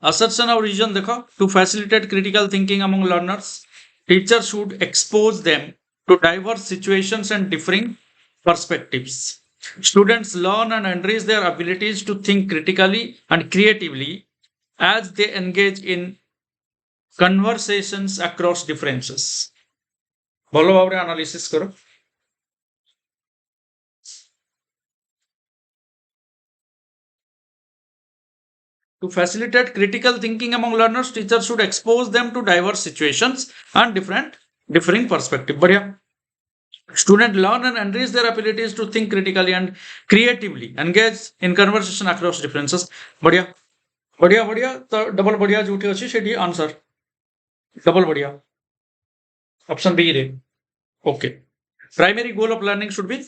A: Assertion और reason देखो. To facilitate critical thinking among learners, teachers should expose them to diverse situations and differing perspectives. Students learn and enrich their abilities to think critically and creatively as they engage in conversations across differences. ଭଲ ଭାବରେ analysis କର To facilitate critical thinking among learners, teachers should expose them to diverse situations and differing perspectives. बढ़िया Students learn and enrich their abilities to think critically and creatively, engage in conversation across differences. बढ़िया बढ़िया बढ़िया तो double बढ़िया जोटी अच्छी सेठी answer double बढ़िया option B रे okay primary goal of learning should be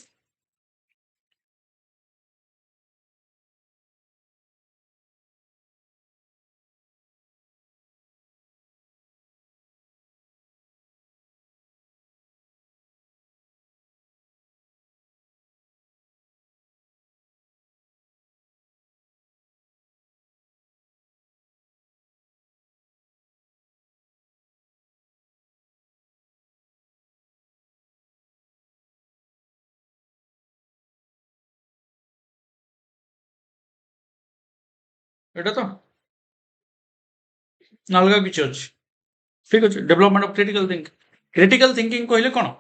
A: एटा तो अलग किसी अच्छी ठीक अच्छे डेवलपमेंट ऑफ क्रिटिकल थिंकिंग कहले कौन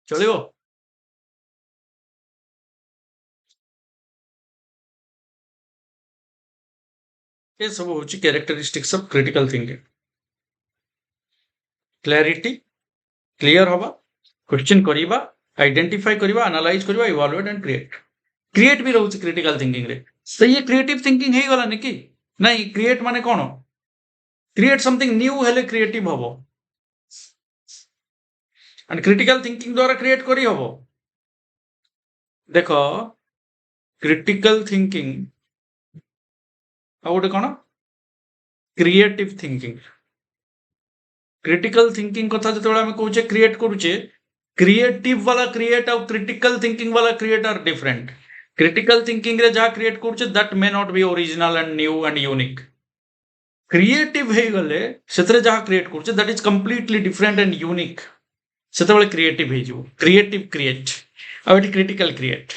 A: चलो ये सब हूँ characteristics of critical thinking clarity clear हवा क्वेश्चन करिबा आइडेंटिफाई करिबा एनालाइज करिबा इवैल्यूएट एंड क्रिएट भी रहउछि क्रिटिकल थिंकिंग रे तो ये क्रिएटिव थिंकिंग हे गला कि नहीं क्रिएट माने कौन क्रिएट समथिंग न्यू हेले क्रिएटिव हबो एंड क्रिटिकल थिंकिंग द्वारा क्रिएट करी हबो देखो क्रिटिकल थिंकिंग आ गोटे कौन क्रिएटिव थिंकिंग क्रिटिकल थिंकिंग कथा जो आम कहे क्रिएट करुचे क्रिएटिव वाला क्रिएट और क्रिटिकल थिंकिंग वाला create are different critical thinking रे जहाँ क्रिएट करुचे that may not be original and new and unique creative हे गले सेतरे जहाँ क्रिएट करुचे that is completely different and unique सेतबेले क्रिएटिव हे जो क्रिएटिव क्रिएट आ एटी क्रिटिकल क्रिएट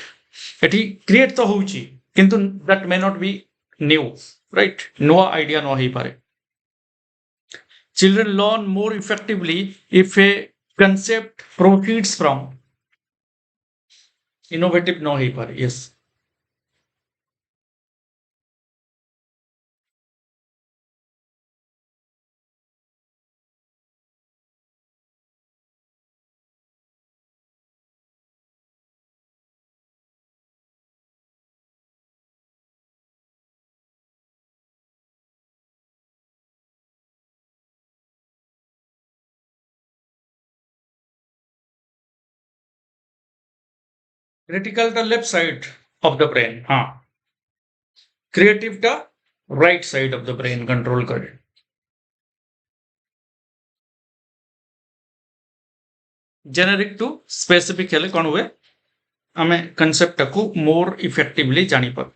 A: एटी क्रिएट तो होउची किंतु that may not be new right नुआ आइडिया न हो पारे children learn more effectively if a concept proceeds from innovative no he par yes critical the left side of the brain हाँ creative the right side of the brain control करे generic to specific हेले कौन हुए आमे concept को more effectively जानी पर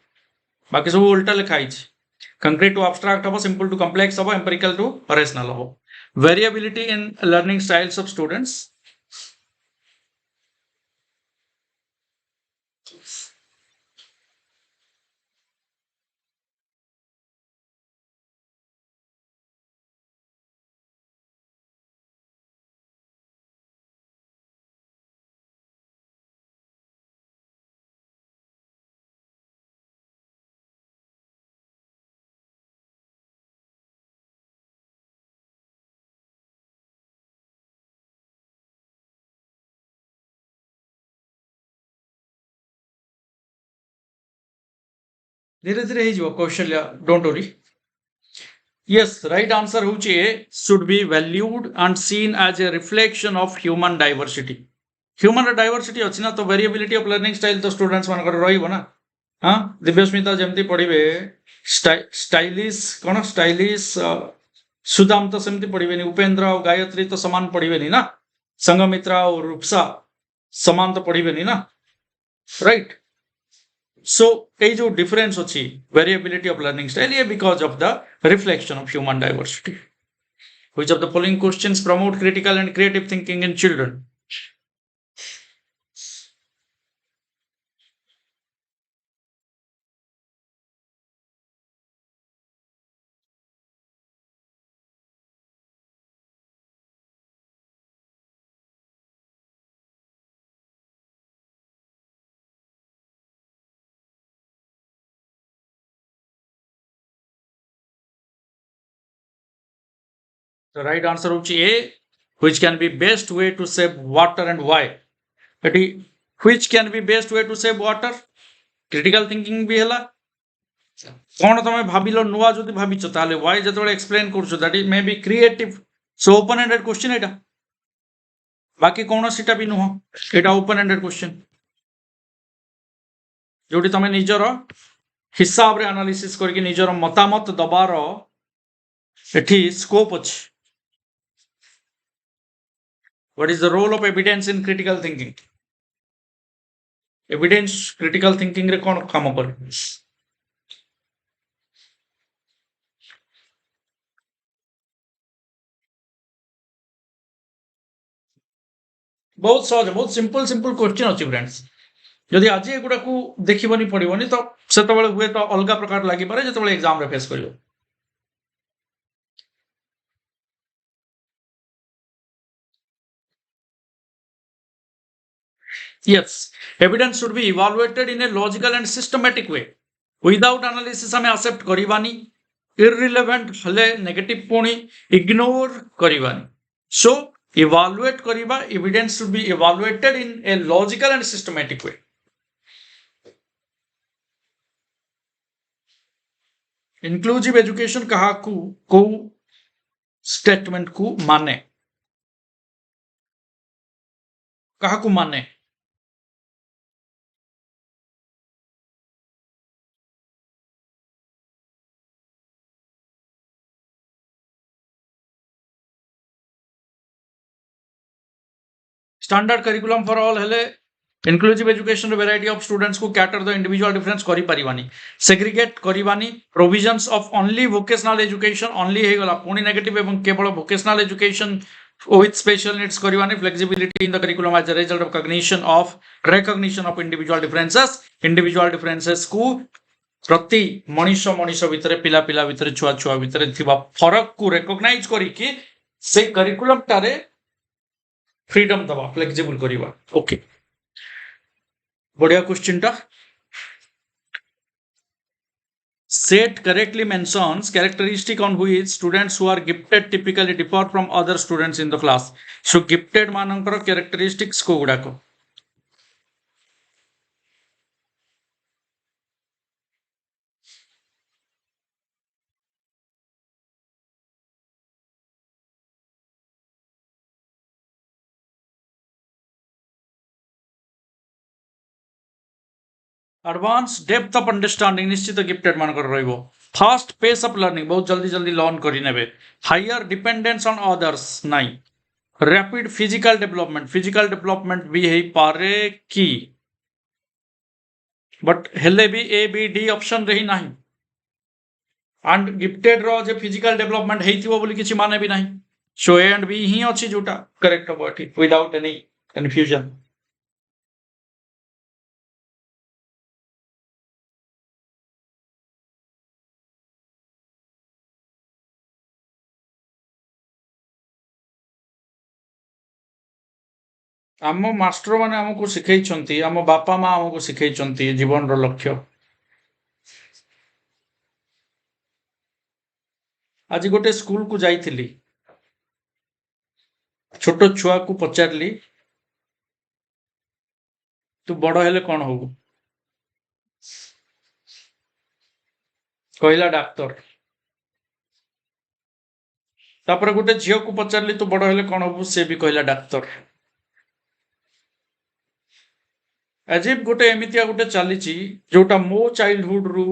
A: बाकी सब उल्टा लिखा है concrete to abstract हबो simple to complex हबो empirical to rational हबो variability in learning styles of students धीरे धीरे ही जो कौशल्य don't worry Yes, right answer होची A should be valued and seen as a reflection of human diversity. Human diversity अछि ना तो variability of learning style तो students मानकर रहिबो ना हाँ दिव्यस्मिता जेमती पढ़िबे स्टाइलिश कौन स्टाइलिश सुदाम तो सेमती पढ़िबेनी उपेंद्र और गायत्री तो समान पढ़िबेनी ना संगमित्रा और रूपसा समान तो पढ़िबेनी ना राइट So, এই जो difference होची variability of learning style ये because of the reflection of human diversity. Which of the following questions promote critical and creative thinking in children? The right answer होची A, which can be best way to save water and why. Eighty which can be best way to save water, critical thinking भी हला. कौन तमे भाबिलो नुआ जदि भाबिचो ताले why जतबे explain करछो that is maybe creative. So open ended question एटा. बाकी कौनसीटा भी नुह, एटा ओपन एंडेड क्वेश्चन जोटी तमे निजर हिसाब रे एनालिसिस करके निजर मतामत दबार एठी स्कोप अछि. What is the role of evidence in critical thinking? Evidence critical thinking रे कोन काम करे? बहुत सहज, बहुत सिंपल सिंपल क्वेश्चन अछि फ्रेंड्स. जदि आज एगुडा को देखिबनी पड़िबनी तो सेतबेले हुए तो अलगा प्रकार लागि पारे जेतबेले एग्जाम रे फेस करियो. Yes, evidence should be evaluated in a logical and systematic way. Without analysis हमें accept करिबानी, irrelevant हले negative पुणी ignore करिबानी. So evaluate करिबा, evidence should be evaluated in a logical and systematic way. Inclusive education कहा को statement को माने, कहा को माने. Standard curriculum for all हेले inclusive education variety of students को cater the individual difference करी परिवानी, segregate करिवानी, provisions of only vocational education only हे गला पुणी negative एवं केवल vocational education with special needs करिवानी, flexibility in the curriculum as a result of recognition of individual differences को प्रति मनीष मनीष भितर पिला पिला भितर छुआ छुआ भितर थिबा फरक को recognize करी कि से curriculum टारे फ्रीडम दबा, फ्लेक्सिबल करिवा. ओके, बढ़िया क्वेश्चन टा. Set correctly mentions characteristic on which students who are gifted typically differ from other students in the class. So gifted मानकर characteristics को गुड़ाको. एडवांस डेप्थ ऑफ अंडरस्टैंडिंग निश्चित gifted मानकर रहिबो. Fast pace of learning बहुत जल्दी जल्दी learn करि नेबे. हायर डिपेंडेंस ऑन अदर्स नहीं. रैपिड फिजिकल डेवलपमेंट भी है पारे की, बट हेले भी ए बी डी ऑप्शन रही नहीं. एंड गिफ्टेड रो जे फिजिकल डेवलपमेंट हेतिबो बोली किछि माने भी नहीं. सो ए एंड बी ही अछि जोटा करेक्ट हो एठी विदाउट एनी कंफ्यूजन. आम मास्टर माने हमको शिखैछंती, आम बापा माँ हमको शिखैछंती जीवन रो लक्ष्य. आज गोटे स्कूल को जाइथिली, छोट छुआ को पचारली तू बड़ हेले कौन होबू, कहला डाक्टर. तापर गोटे झियो को पचारली तू बड़ हेले कौन होबू, से भी कहला डाक्टर. अजीब गोटे एमितिया गोटे चलीची जोटा मो चाइल्डहुड रु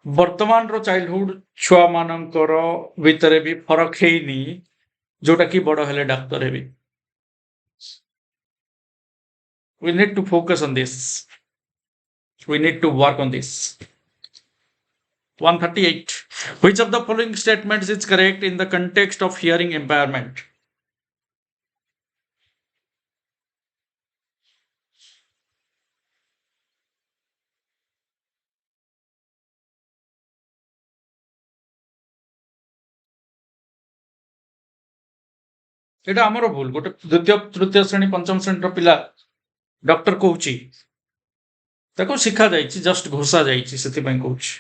A: वर्तमान रो चाइल्डहुड छुआ मानकर भितर भी फरक हेनी, जोटा कि बड़ हेले doctor heavy. We need to focus on this. We need to work on this. 138. Which of the following statements is correct in the context of hearing impairment? एटा हमरो भूल. गोटे द्वितीय तृतीय श्रेणी पंचम श्रेणी पिला डॉक्टर कहूची ताको शिखा जाइछि, जस्ट घोषा जाइछि, सेति पय कहूची.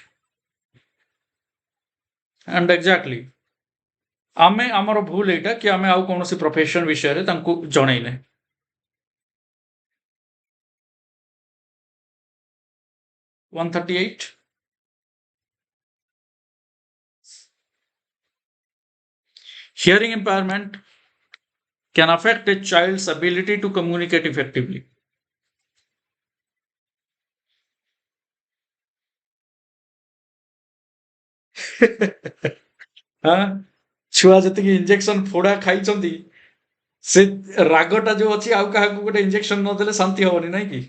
A: एंड एग्जैक्टली आमे आमर भूल एटा कि आमे आउ कोनोसी प्रोफेशन विषय रे तांको जणैले 138 hearing impairment can affect a child's ability to communicate effectively. हाँ छुआ जति इंजेक्शन फोड़ा खाई से रागटा जो अच्छी आउ क्या गोटे इंजेक्शन न देले शांति हबनी नहीं कि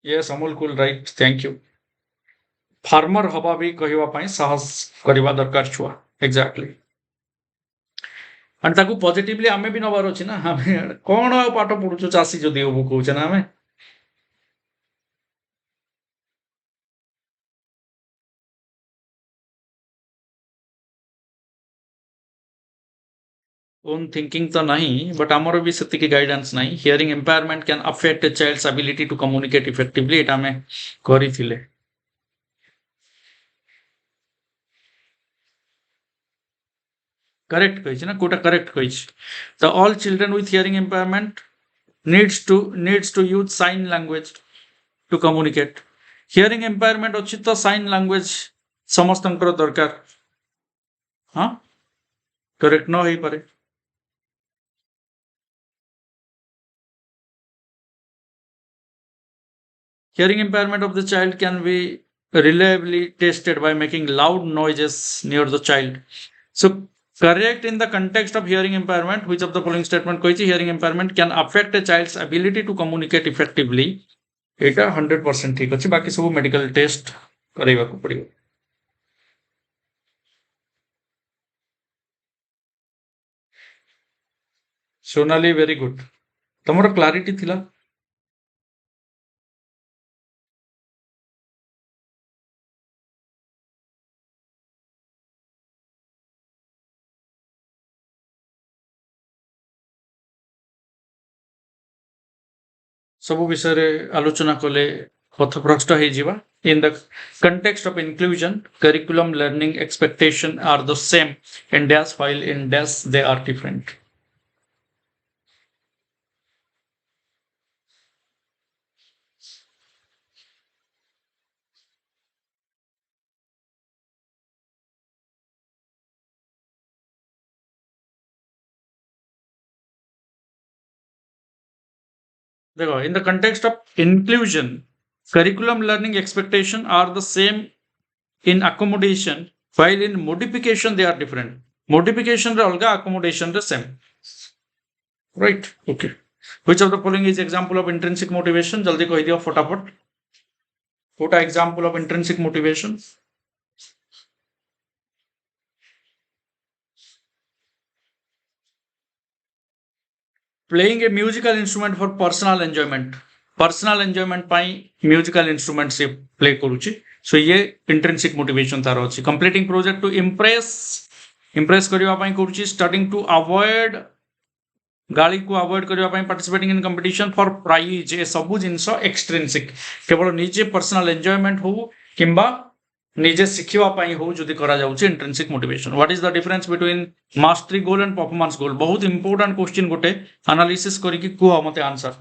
A: yes Amul cool right thank you farmer हवा भी कहवा पाई साहस करवा दरकार छुआ एग्जैक्टली एंड ताकू पॉजिटिवली आमे भी नबार अछि ना आमे कोन आ पाठ पढुछु चासी जदी होबु कहउछ ना आमे ओन थिंकिंग तो नहीं बट आमर भी सेतिकी गाइडेंस नहीं hearing impairment can affect a child's ability to communicate effectively एटा में करिथिले करेक्ट कहिछ ना कोटा करेक्ट कहिछ the all children with hearing impairment needs to use sign language to communicate hearing impairment अछि तो साइन लैंग्वेज समस्तंकर दरकार हाँ करेक्ट न होई पारे hearing impairment of the child can be reliably tested by making loud noises near the child so correct in the context of hearing impairment which of the following statement koichi hearing impairment can affect a child's ability to communicate effectively এটা 100% ঠিক ଅଛି ବାକି ସବୁ medical test କରେଇବାକୁ ପଡିବ Sonali very good ତମର clarity ଥିଲା ସବୁ ବିଷୟରେ ଆଲୋଚନା କଲେ ପଥଭ୍ରଷ୍ଟ ହେଇଯିବା in the context of inclusion curriculum learning expectation are the same in dash while in dash they are different देखो in the context of inclusion curriculum learning expectation are the same in accommodation while in modification they are different modification रे अलगा accommodation रे same right okay which of the following is example of intrinsic motivation जल्दी कह दियो फटाफट Kota example of intrinsic motivation playing a musical instrument for personal enjoyment ପାଇଁ musical instrument से play करूची so ये intrinsic motivation तार अछि completing project to impress करबा ପାଇଁ करूची studying to avoid गाली को अवॉइड करबा ପାଇଁ participating in competition for prize ए सब जिंस extrinsic केवल निजे पर्सनल एन्जॉयमेंट हो किंबा निजे शिखिबा ପାଇଁ हो जदि करा जाउची intrinsic motivation what is the difference between mastery goal and performance goal बहुत इंपोर्टेंट क्वेश्चन गोटे एनालिसिस करिकि कुह मते आंसर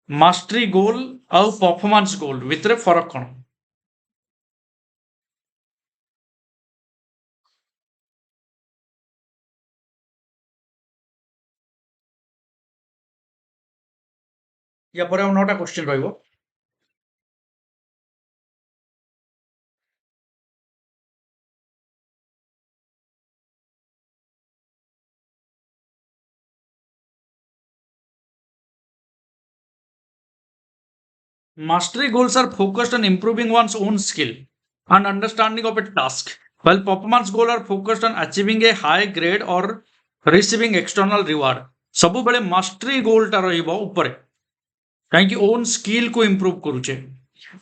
A: मास्टरी गोल आउ परफॉर्मेंस गोल भितरे फरक कोन या पर 9टा question रहइबो Mastery goals are focused on improving one's own skill and understanding of a task, while performance goals are focused on achieving a high grade or receiving external reward. ସବୁବେଳେ ମାଷ୍ଟରୀ ଗୋଲଟା ରହିବ ଉପରେ କାହିଁକି on skill को improve करूचे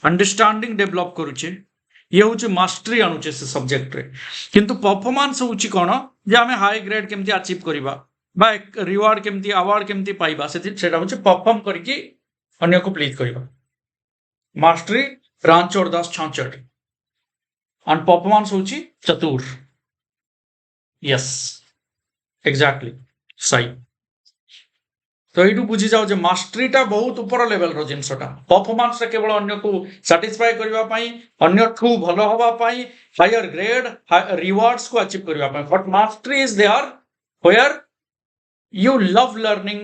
A: understanding develop करूचे ये हूँ mastery आणुचे से सब्जेक्ट रे किंतु परफॉर्मेंस हूँ कौन जे आम हाई ग्रेड केमती अचीव करवा बा रिवार्ड केमती अवार्ड केमती पाइबा से हूँ परफॉर्म करके अन्य को प्लीज करवा मास्टरी रांच और दास छांचड़ and performance होची चतुर. Yes, exactly. सही. तो ये बुझी जाओ जे मास्टरीटा बहुत ऊपर लेवल रो जिनसटा परफॉर्मेंस रे केवल अन्य को सैटिस्फाई करबा पई अन्य ठू भलो होबा पई हायर ग्रेड रिवार्ड्स को अचीव करबा पई but mastery is there where you love learning,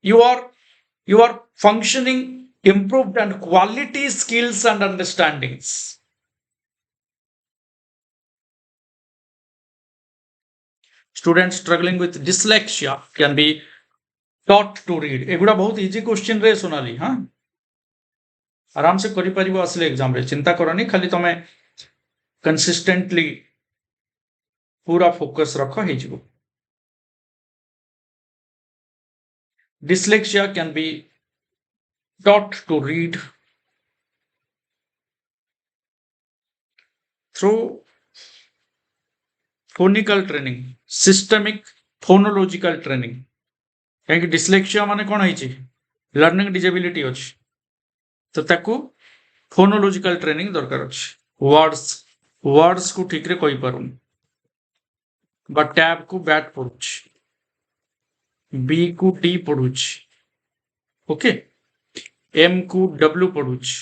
A: you are functioning improved and quality skills and understandings. Students struggling with dyslexia can be taught to read. एगुड़ा बहुत इजी क्वेश्चन रे सोनाली. हाँ, आराम से करि परिबो असले एग्जाम रे. चिंता करनी, खाली तमे कंसिस्टेंटली पूरा फोकस रख हे जिवो. Dyslexia can be taught to read through phonical training, systemic phonological training. कहीं dyslexia माने कौन है लर्निंग डिजेबिलिटी अच्छी तो ताकू फोनोलॉजिकल ट्रेनिंग दरकार अच्छी वर्ड्स को ठीक रे कहि पारुन बा टैब को बैट पढुछ बी को टी पढुछ ओके एम को W पढुछ.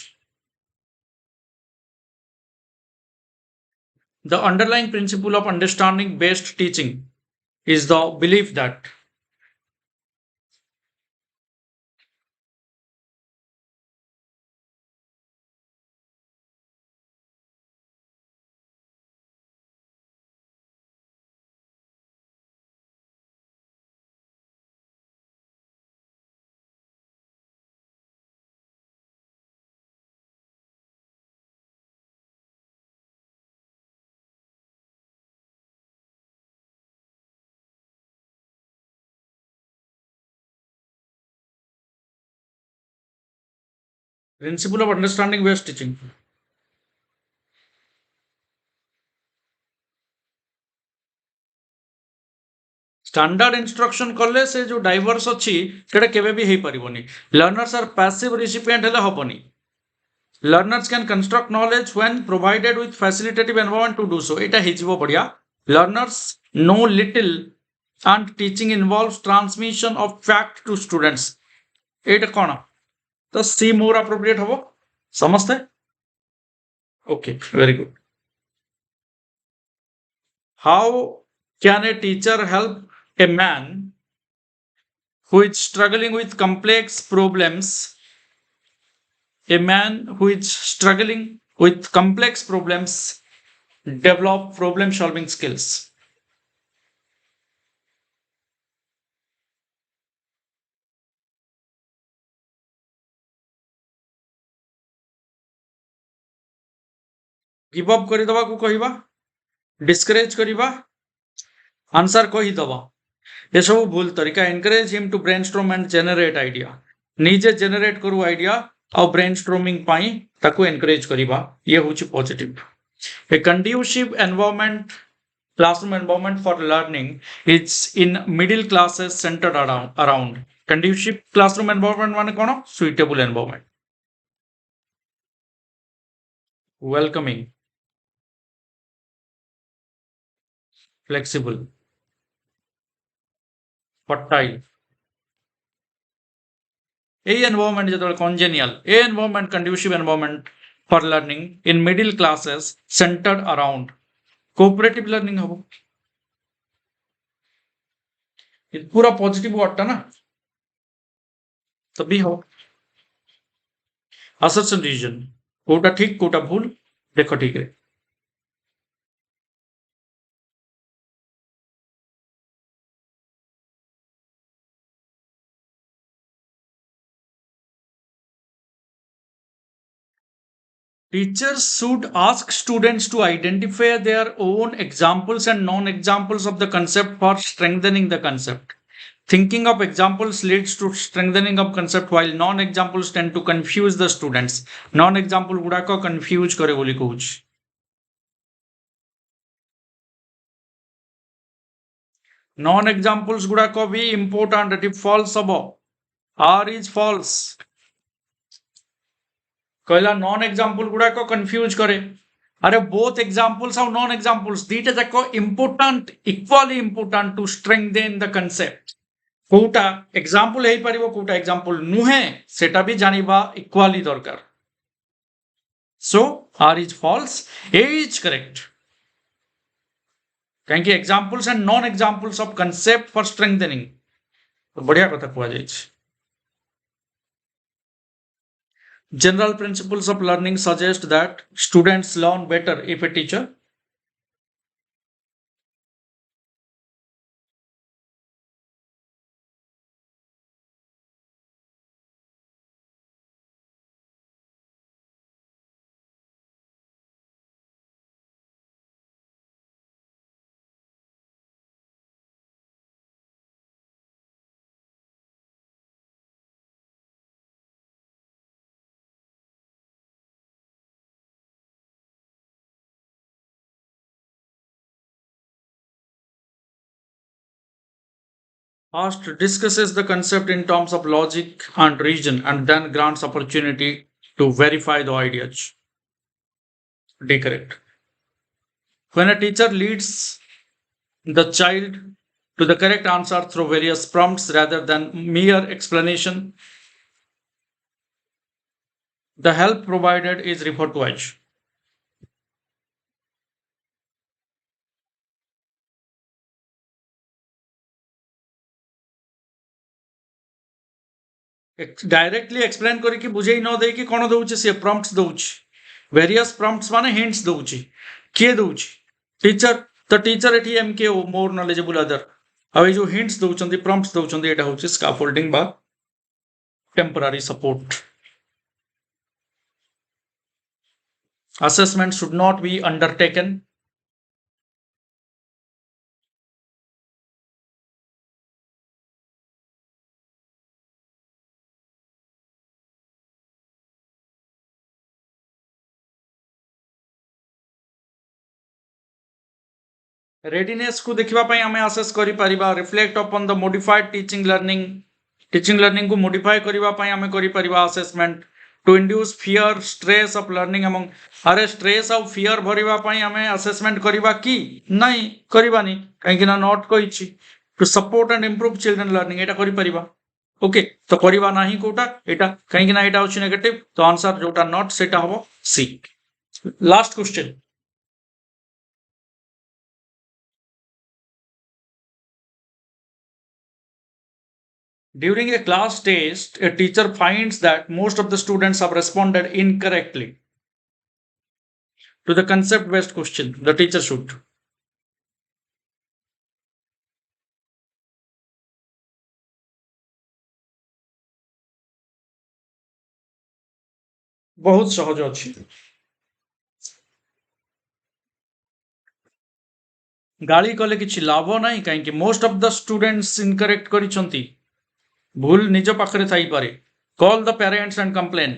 A: The underlying principle of understanding based teaching is the belief that principle of understanding based teaching. Standard instruction कले से जो डाइवर्स अच्छी सेटा केबे भी हेई परिबोनी. लर्नर्स आर पैसिव रिसिपिएंट हेले हबोनी. Learners can construct knowledge when provided with facilitative environment to do so. एटा हेजिबो बढ़िया. Learners know little and teaching involves transmission of fact to students. एटा कोन तो सी मोर appropriate हबो समझते. Okay, very good. How can a teacher help a man who is struggling with complex problems? A man who is struggling with complex problems develop problem solving skills. Give up करि दबा को कहिबा discourage करिबा answer कहि दबा ये सब भूल तरीका. Encourage him to brainstorm and generate idea. निजे जनरेट करू आइडिया और ब्रेनस्टॉर्मिंग पाई ताकू एनकरेज करिबा ये होची positive. A conducive environment classroom environment for learning is in middle classes centered around. Conducive classroom environment माने कोन suitable environment, welcoming, flexible, fertile. A environment is congenial. A environment conducive environment for learning in middle classes centered around cooperative learning हबो. ये पूरा positive वर्डटा ना तभी हो. Assertion reason Kota ठीक कोटा भूल देखो ठीक है. Teachers should ask students to identify their own examples and non-examples of the concept for strengthening the concept. Thinking of examples leads to strengthening of concept while non-examples tend to confuse the students. Non-example गुड़ाक confuse करे बोली कहूच. Non-examples गुड़ाक भी important if false हबो. R is false. कहला non example गुडा को confuse करे अरे both examples और नॉन एग्जांपल्स दीटा जाको important equally important to strengthen the concept कोटा एग्जांपल हे परिबो कोटा एग्जांपल नुहे सेटा भी जानिबा इक्वली दरकार so R is false A is correct कहीं examples and non examples of concept for strengthening तो बढ़िया कथा कुआ जाय छै General principles of learning suggest that students learn better if a teacher first discusses the concept in terms of logic and reason and then grants opportunity to verify the ideas. D correct. When a teacher leads the child to the correct answer through various prompts rather than mere explanation, the help provided is referred to as directly explain करके बुझेई न दे कि कोन दउछि से prompts दउछि various prompts माने hints दउछि के दउछि teacher the teacher एठी MK more knowledgeable other आ जो hints दउछंती prompts दउछंती एटा होछि scaffolding बा temporary support assessment should not be undertaken readiness को देखिबा पई हमें असेस करि परिबा reflect upon the modified teaching learning को मॉडिफाई करिबा पई हमें करि परिबा assessment to induce fear stress of learning among अरे स्ट्रेस ऑफ फियर भरिबा पई हमें असेसमेंट करिबा की नहीं करिबानी काहे कि ना नॉट कहिछि to support and improve children learning एटा करि परिबा ओके तो करिबा नाही कोटा एटा काहे कि ना एटा होछि नेगेटिव तो आंसर जोटा नॉट सेटा हबो see last question During a class test, a teacher finds that most of the students have responded incorrectly to the concept-based question. The teacher should. बहुत सहज अच्छी गाली कले किछि लाभ नाही काहे most of the students incorrect करिसंती भूल निज पाखरे थाई पारे call the parents and complain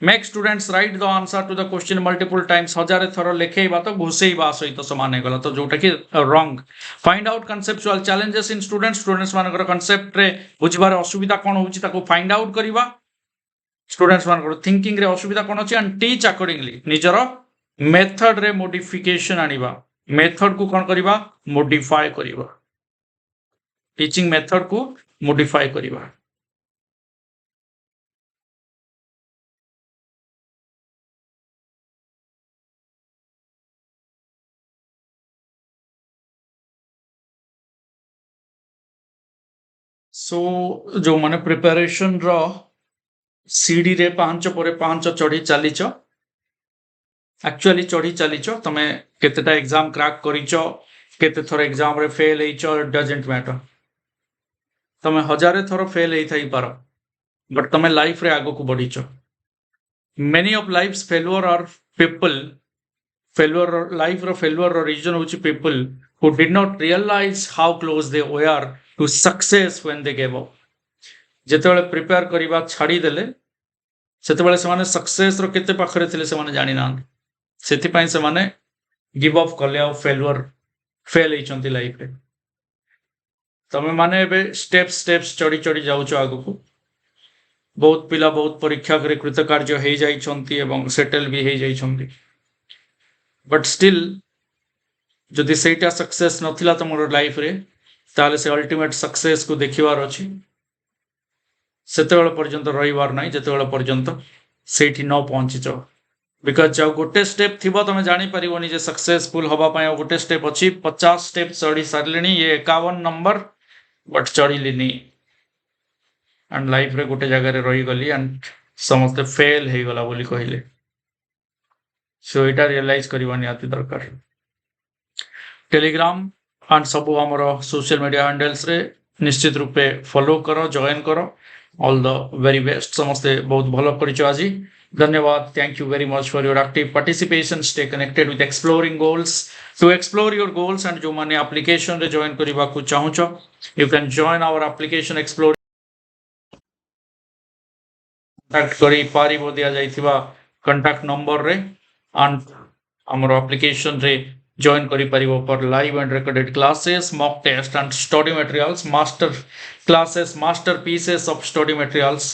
A: make students write the answer to the question multiple times हजार थर लिखेबा तो घुसेइबा सहित समान हे गला तो जोटा कि wrong find out conceptual challenges in students मानकर कंसेप्ट रे बुझबार असुविधा कोन होउची ताको फाइंड आउट करिबा स्टूडेंट्स मानकर थिंकिंग रे असुविधा कोन अछि एंड टीच अकॉर्डिंगली निजर मेथड रे मॉडिफिकेशन आनिबा मेथड को कोन करिबा मॉडिफाई करिबा टीचिंग मेथड को मॉडिफाई करिबा सो जो माने प्रिपरेशन रो सीडी रे 5 पर 5 चढ़ी चलीच एक्चुअली चढ़ी चलीच तमे केतेटा एग्जाम क्रैक करिच केते थर एग्जाम रे फेल हेइच डजंट मैटर तमे हजारे थर फेल हेइ थाई पारो बट तमे लाइफ रे आगो को बढ़ीच many of life's failure are people failure life रो फेल्योर रो रीजन होची people who did not realize how close they were to success when they gave up जेतेबेले प्रिपेयर करिबा छाडी देले सेतेबेले से माने सक्सेस रो केते पाखरे थिले से माने जानि नान सेति पई से माने गिव अप करले आ फेल्योर फेल हेइचंती लाइफ रे तमे माने बे स्टेप्स चढ़ी चढ़ी जाउचो आगु को बहुत पिला बहुत परीक्षा करे कृतकार्य हो जाइछंती एवं सेटल भी हो जाइछंती बट स्टिल जदि सेटा सक्सेस नथिला तमरो लाइफ रे ताले से अल्टीमेट सक्सेस को देखिवार अछि सेतेबेले पर्यंत रहिवार नाही जेतेबेले पर्यंत सेठी न पहुंचीच बिकज जो गोटे स्टेप थिबो तमे जानि परिबोनी जे सक्सेसफुल हबा पय गोटे स्टेप अछि 50 स्टेप चढ़ी सारलेनी ये 51 नंबर बट चढ़िलिनी एंड लाइफ रे गोटे जगह रे रही गली एंड समस्त फेल हे गला बोली कहिले सो एटा रियलाइज करबा निहाती दरकार टेलीग्राम एंड सब हमर सोशल मीडिया हैंडल्स रे निश्चित रूपे फॉलो करो जॉइन करो ऑल द वेरी बेस्ट समस्ते बहुत भलो करिचो आजी धन्यवाद thank you very much for your active participation stay connected with exploring goals to explore your goals and जो माने एप्लीकेशन रे जॉइन करबा को चाहूचो you can join our application explore contact करी पारिबो दिया जाइथिबा कांटेक्ट नंबर रे एंड हमर एप्लीकेशन रे जॉइन करी पारिबो पर live and recorded classes mock test and study materials master classes master pieces of study materials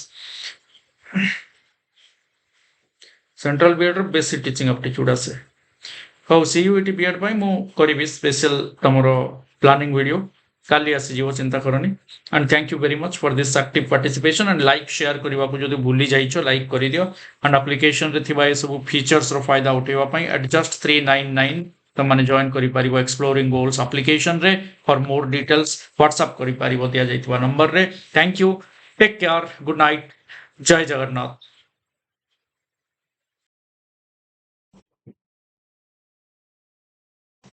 A: central BEd basic teaching aptitude आसे हाउ सीयूईटी बीएड पई मु करिबी स्पेशल तमरो प्लानिंग वीडियो काली आसी जीवो चिंता करनी and thank you very much for this active participation and like share करबा को जदि भूली जाइछो लाइक करि दियो एंड एप्लीकेशन रे थिबा ए सब फीचर्स रो फायदा उठेबा पई एट जस्ट 399 तमाने जॉइन करि पारिबो एक्सप्लोरिंग गोल्स एप्लीकेशन रे फॉर मोर डिटेल्स व्हाट्सएप करि पारिबो दिया जाइतबा नंबर रे thank you take care good night जय जगन्नाथ।